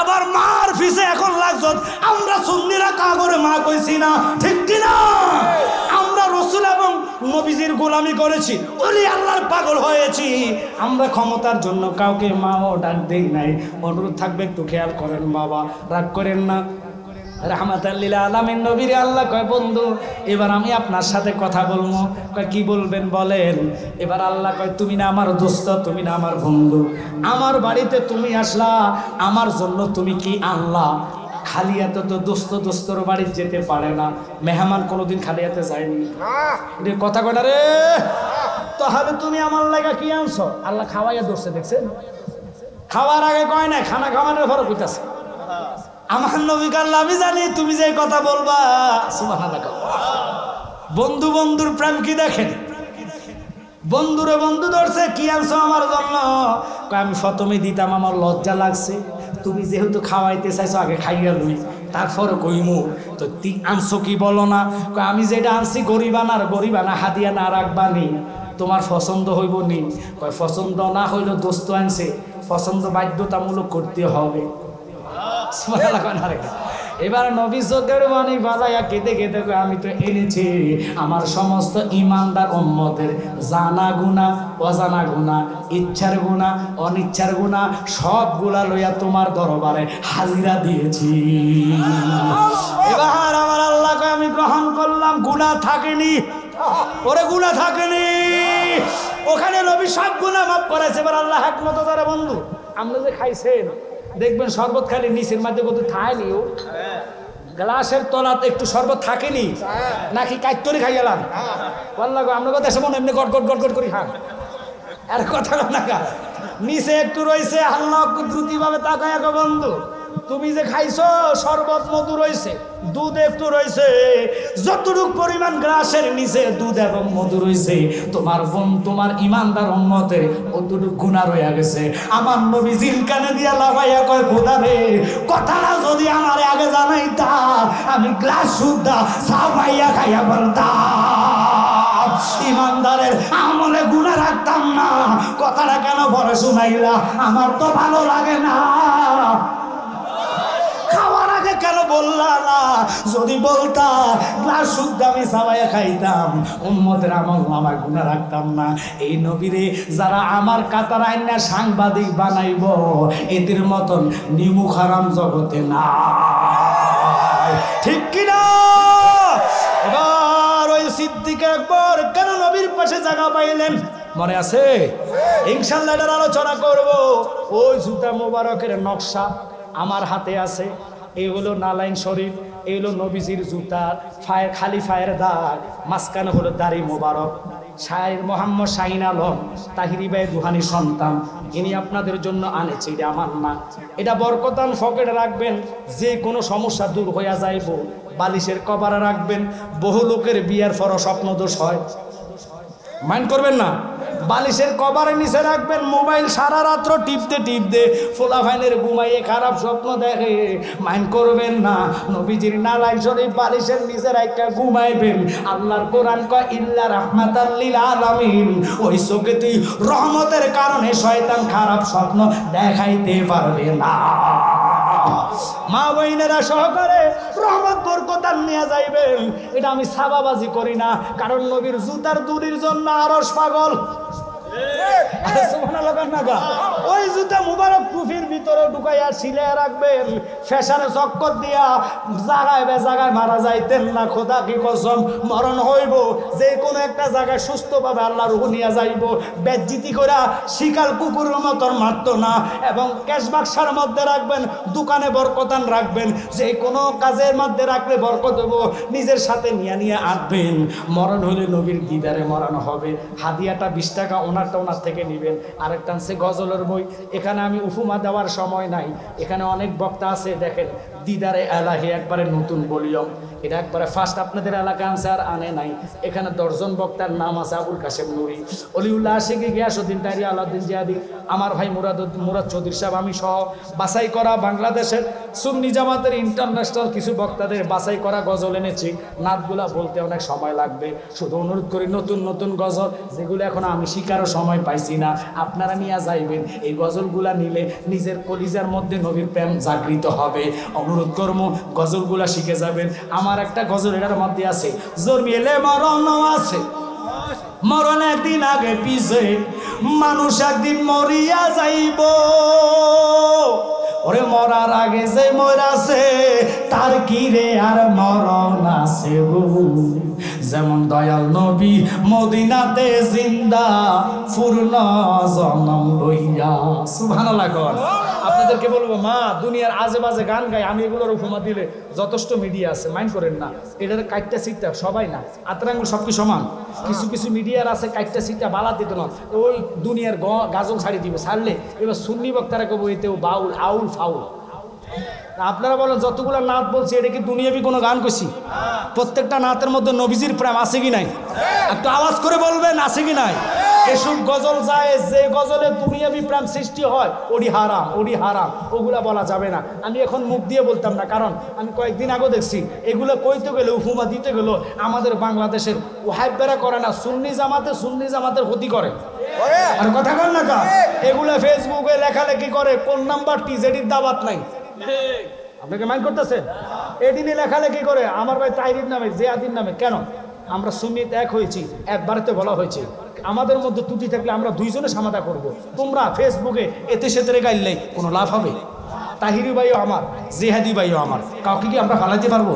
আবার মার ফিসে এখন লাগছ। আমরা সুন্নিরা কা করে মা কইছি না, ঠিক কিনা? আমরা রসুল এবং নবীজির গোলামি করেছি, ওলি আল্লাহর পাগল হয়েছি। আমরা ক্ষমতার জন্য কাউকে মাও ডাক দেই নাই। অনুরোধ থাকবে একটু খেয়াল করেন বাবা, রাগ করেন না। রাহমাতাল লিল আলামিন নবীর আল্লাহ কয় বন্ধু এবার আমি আপনার সাথে কথা বলবো। কয় কি বলবেন বলেন। এবার আল্লাহ কয় তুমি না আমার দোস্ত, তুমি না আমার বন্ধু, আমার বাড়িতে তুমি আসলা, আমার জন্য তুমি কি আনলা? খালি হাতে তো দোস্তর বাড়ি যেতে পারে না, মেহমান কোনোদিন খালি হাতে যায়নি। কথা কয় না রে, তাহলে তুমি আমার লাগা কি আনছো? আল্লাহ খাওয়াইয়া দোষে দেখছেন, খাওয়ার আগে কয় না, খানা খাওয়ানোর ফরক হইতাছে। আমার নবী আল্লাহ আমি জানি তুমি যে কথা বলবা। সুবহানাল্লাহ। বন্ধু বন্ধুর প্রেম কি দেখেন, বন্ধুরে বন্ধু ধরছে, কি আনছো আমার জন্য? আমি প্রথমে দিতাম, আমার লজ্জা লাগছে, তুমি যেহেতু খাওয়াইতে চাইছো আগে খাইয়া লই, তারপরে কইমু তো তুই আনছো কি বলো না। আমি যেটা আনছি গরিবানা হাদিয়া না রাখবানি, তোমার পছন্দ হইব নি? কয় পছন্দ না হইলে দোস্ত আনছে, পছন্দ বাধ্যতামূলক করতে হবে। এবার নবী চোখের পানি বালাইয়া কেঁদে কেঁদে আমি তো এনেছি আমার সমস্ত ইমানদার উম্মতের জানা গুনাহ অজানা গুনাহ, ইচ্ছার গুনাহ অনিচ্ছার গুনাহ সবগুলা লইয়া তোমার দরবারে হাজিরা দিয়েছি। এবার আমার আল্লাহ কয় আমি গ্রহণ করলাম, গুনাহ থাকেনি, ওরে গুনাহ থাকেনি, ওখানে নবী সব গুনাহ মাফ করেছে। এবার আল্লাহ একমত তারা বন্ধু আমরা যে খাইছেন দেখবেন শরবত খালি নিচের মধ্যে কত থায়নি, ও গ্লাসের তলাতে একটু শরবত থাকেনি নাকি কাইতরি খাই গেলাম? বললাম আমরা কথা এসে মনে এমনি গট গট গট গট করি খান, আর কথা না কা নিচে একটু রয়েছে। আল্লাহ দ্রুতি ভাবে তাকায় বন্ধু তুমি যে খাইছো শরবত মধু রয়েছে, দুধ একটু রয়েছে, যতটুক পরিমাণ গ্লাসের নিচে দুধ এবং মধু রয়েছে তোমার ইমানদার উম্মতের অতটুক গুনাহ রয়ে গেছে। আমার নবী জিলকানে দিয়া লাগাইয়া কয় খোদা রে, কথাটা যদি আমার আগে জানাইতা আমি গ্লাস সুদ্ধা সাবাইয়া খাইয়া বলতাম, ইমানদারের আমলে গুনাহ রাখতাম না। কথাটা কেন পরে শুনাইলা? আমার তো ভালো লাগে না। খাওয়ার আগে কেন বললা না? যদি বলতা গ্লাস শুদ্ধ আমি সাবাইয়া খাইতাম, উম্মতের আমল নামায় গুনাহ রাখতাম না। এই নবীরে যারা আমার কাতার আইনা সাংবাদিক বানাইব, এদের মতন নিমুখ হারাম জগতে না, ঠিক কিনা? এবার ওই সিদ্দিক আকবর কেন নবীর পাশে জায়গা পাইলেন মনে আছে? ইনশাআল্লাহ এটার আলোচনা করব। ওই জুতা মোবারকের নকশা আমার হাতে আছে, এই হলো নালাইন শরীফ, এই হলো নবীজির জুতার ফায়ের খালি ফায়ের দাগ, মাঝখানে হলো দাড়ি মোবারক। শায়ের মোহাম্মদ শাহিন আলম তাহিরি ভাই রুহানির সন্তান, ইনি আপনাদের জন্য আনেছে, এটা আমার না। এটা বরকতান পকেটে রাখবেন, যে কোনো সমস্যা দূর হইয়া যাইব। বালিশের কভারে রাখবেন, বহু লোকের বিয়ার পর স্বপ্ন দোষ হয়, মাইন্ড করবেন না। বালিশের কভারের নিচে রাখবেন, মোবাইল সারা রাত্র টিপতে ফোলা ফাইনের ঘুমাইয়ে খারাপ স্বপ্ন দেখে, মাইন্ড করবেন না। নবীজির নালাইন শরীফ বালিশের নিচে রাখা ঘুমাইবেন। আল্লাহর কোরআন কয় ইল্লা রাহমাতাল লিল আলামিন, ওই চোখে তুই রহমতের কারণে শয়তান খারাপ স্বপ্ন দেখাইতে পারবে না। মা বইনেরা সহকারে রহমত বরকতান নিয়ে যাইবেন। এটা আমি সাবাবাজি করি না, কারণ নবীর জুতার দুরির জন্য আরশ পাগল। ওই জুতা মুবারক টুফির ভিতরে ঢুকাইয়া ছিলিয়ে রাখবেন, ফ্যাশনে চক্কর দিয়া জায়গায় বেজাগায় মারা যাইতেন না। খোদা কি কসম, মরণ হইব যে কোনো একটা জায়গায় সুস্থভাবে আল্লাহ রুহ নিয়ে যাইব। বেজ্জিতি করা শিকাল কুকুরের মতন মারতো না। এবং ক্যাশ বাক্সার মধ্যে রাখবেন, দোকানে বরকতান রাখবেন, যে কোনো কাজের মধ্যে রাখলে বরকত হইব, নিজের সাথে নিয়ে আনবেন। মরণ হইলে নবীর দিদারে মরণ হবে। হাদিয়াটা 20 টাকা ওনার থেকে নিবেন। আরেকটা আছে গজলের বই, এখানে আমি উপমা দেওয়ার সময় নাই, এখানে অনেক বক্তা আছে। দেখেন দিদারে এলাহি একবারে নতুন ভলিউম, এটা একবারে ফার্স্ট আপনাদের এলাকা আনছে আর আনে নাই। এখানে 10 জন বক্তার নাম আছে আবুল কাশেম নুরি, অলিউল্লাহ আশিকি, গিয়াসউদ্দিন তাইরি, আলাউদ্দিন জিয়াদি, আমার ভাই মুরাদ চৌধুরী সাহেব, আমি সহ বাছাই করা বাংলাদেশের সুন্নি জামাতের ইন্টারন্যাশনাল কিছু বক্তাদের বাছাই করা গজল এনেছি। নাতগুলা বলতে অনেক সময় লাগবে, শুধু অনুরোধ করি নতুন নতুন গজল যেগুলো এখন আমি শিকারও সময় পাইছি না, আপনারা নিয়ে যাইবেন। এই গজলগুলা নিলে নিজের কলিজার মধ্যে নবীর প্রেম জাগৃত হবে। অনুরোধ করবো গজলগুলা শিখে যাবেন। আমার একটা গজল এটার মধ্যে আছে, জন্মিলে মরণ আছে, মরণ একদিন আগে পিছে, মানুষ একদিন মরিয়া যাইব, ওরে মরার আগে যে মরাছে তার কি রে আর মরণ আছে গো। যেমন দয়াল নবী মদিনাতে জিন্দা পূর্ণ জনম লইয়া। সুবহানাল্লাহ। আপনাদেরকে বলবো, মা দুনিয়ার আজে বাজে গান গাই, আমি এগুলোর উপমা দিলে যথেষ্ট মিডিয়া আছে, মাইন্ড করেন না। এটার কাইটটা সিটটা সবাই না, আতরাঙ্গুল সব কি সমান? কিছু কিছু মিডিয়ার আছে কাইটটা সিটটা বালা দিত না, ওই দুনিয়ার গাজল ছাড়ি দিব, ছাড়লে এবার সুন্নি বক্তারা কেউ বইতেও বাউল আউল ফাউল। আপনারা বলেন যতগুলো নাত বলছি এটা কি দুনিয়াবি কোনো গান করছি? প্রত্যেকটা নাতের মধ্যে নবীজির প্রেম আছে কি নাই? একটু আওয়াজ করে বলবেন আছে কি নাই? এসব গজল যায় যে গজলে দুনিয়াবি প্রেম সৃষ্টি হয় ওডি হারাম, ওডি হারাম, ওগুলা বলা যাবে না। আমি এখন মুখ দিয়ে বলতাম না, কারণ আমি কয়েকদিন আগে দেখছি এগুলো কইতে গেলে উপমা দিতে গেল আমাদের বাংলাদেশের ওয়াহাবিরা করে না, সুন্নি জামাতের ক্ষতি করে। আর কথা কন না কা, এগুলো ফেসবুকে লেখালেখি করে, কোন নাম্বার টি জেডির দাবাত নাই, আপনাকে মাইন্ড করতেছেন? এদিনে লেখালেখি করে আমার ভাই তাইরির নামে, জিয়াদির নামে। কেন? আমরা সুন্নিত এক হয়েছি, একবারেতে বলা হয়েছে আমাদের মধ্যে ত্রুটি থাকলে আমরা দুইজনে সমাধা করব। তোমরা ফেসবুকে এতে সেতে গাইলে কোনো লাভ হবে? তাহিরি ভাইও আমার, জিহাদি ভাইও আমার, কাউকে কি আমরা ফালাইতে পারবো?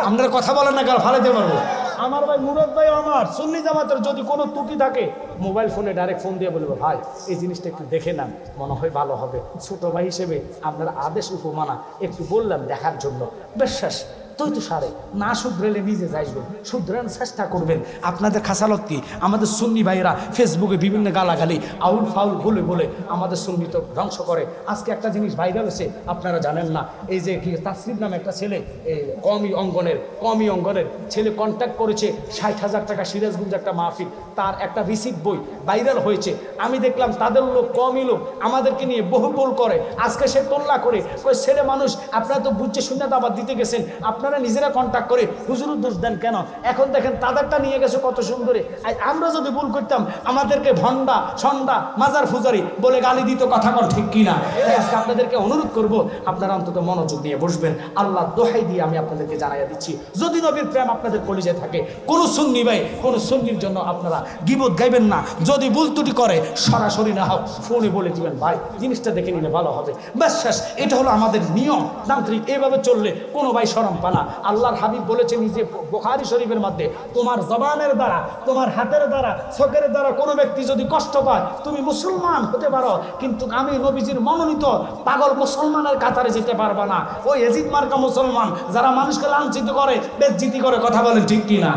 আমরা কথা বলেন না, কাল ফালাইতে পারবো? আমার ভাই মুরাদ ভাই আমার, সুন্নি জামাতের যদি কোনো ত্রুটি থাকে মোবাইল ফোনে ডাইরেক্ট ফোন দিয়ে বলবো, ভাই এই জিনিসটা একটু দেখে নেন, মনে হয় ভালো হবে। ছোট ভাই হিসেবে আপনার আদেশ উপমানা একটু বললাম দেখার জন্য, বিশ্বাস তুই তো সারে না শুধরেলে নিজে যাইবেন, শুধরানোর চেষ্টা করবেন। আপনাদের খাসালত কি? আমাদের সুন্নি ভাইয়েরা ফেসবুকে বিভিন্ন গালাগালি আউল ফাউল বলে বলে আমাদের সুন্নি তো ধ্বংস করে। আজকে একটা জিনিস ভাইরাল হয়েছে, আপনারা জানেন না, এই যে কি তাসরিফ নামে একটা ছেলে, কমি অঙ্গনের ছেলে কন্ট্যাক্ট করেছে 60,000 টাকা, সিরাজগঞ্জ একটা মাহফিল, তার একটা রিসিপ্ট বই ভাইরাল হয়েছে। আমি দেখলাম তাদের লোক কমই লোক আমাদেরকে নিয়ে বহু বোল করে। আজকে সে তোল্লা করে কই ছেলে মানুষ, আপনারা তো বুঝছে শূন্য দাবাত দিতে গেছেন, আপনারা নিজেরা কন্ট্যাক্ট করে হুজুর দোষ দেন কেন? এখন দেখেন তাদেরটা নিয়ে গেছে কত সুন্দরে। আমরা যদি ভুল করতাম আমাদেরকে ভন্ডা সন্ডা মাজার ফুজারি বলে গালি দিত, কথা কর ঠিক কিনা? আজকে আপনাদেরকে অনুরোধ করব আপনারা অন্তত মনোযোগ দিয়ে বসবেন। আল্লাহ দোহাই দিয়ে আমি আপনাদেরকে জানাইয়া দিচ্ছি, যদি নবীর প্রেম আপনাদের কলিজায় থাকে, কোন সুন্নি ভাই কোন সুন্নির জন্য আপনারা গীবত গাইবেন না। যদি ভুল ত্রুটি করে সরাসরি না হোক ফোনে বলে দিবেন, ভাই জিনিসটা দেখে নিলে ভালো হবে, ব্যাস শেষ। এটা হলো আমাদের নিয়ম তান্ত্রিক, এভাবে চললে কোনো ভাই শরম পানা। আল্লাহর হাবিব বলেছে নিজে বুখারী শরীফের মধ্যে, তোমার জবানের দ্বারা, তোমার হাতের দ্বারা, চোখের দ্বারা কোনো ব্যক্তি যদি কষ্ট পায় তুমি মুসলমান হতে পারো, কিন্তু আমি নবীজির মনোনীত পাগল মুসলমানের কাতারে যেতে পারবা না। ওই এজিদ মার্কা মুসলমান যারা মানুষকে লাঞ্ছিত করে, বেজ্জিতি করে, কথা বলেন ঠিক কিনা?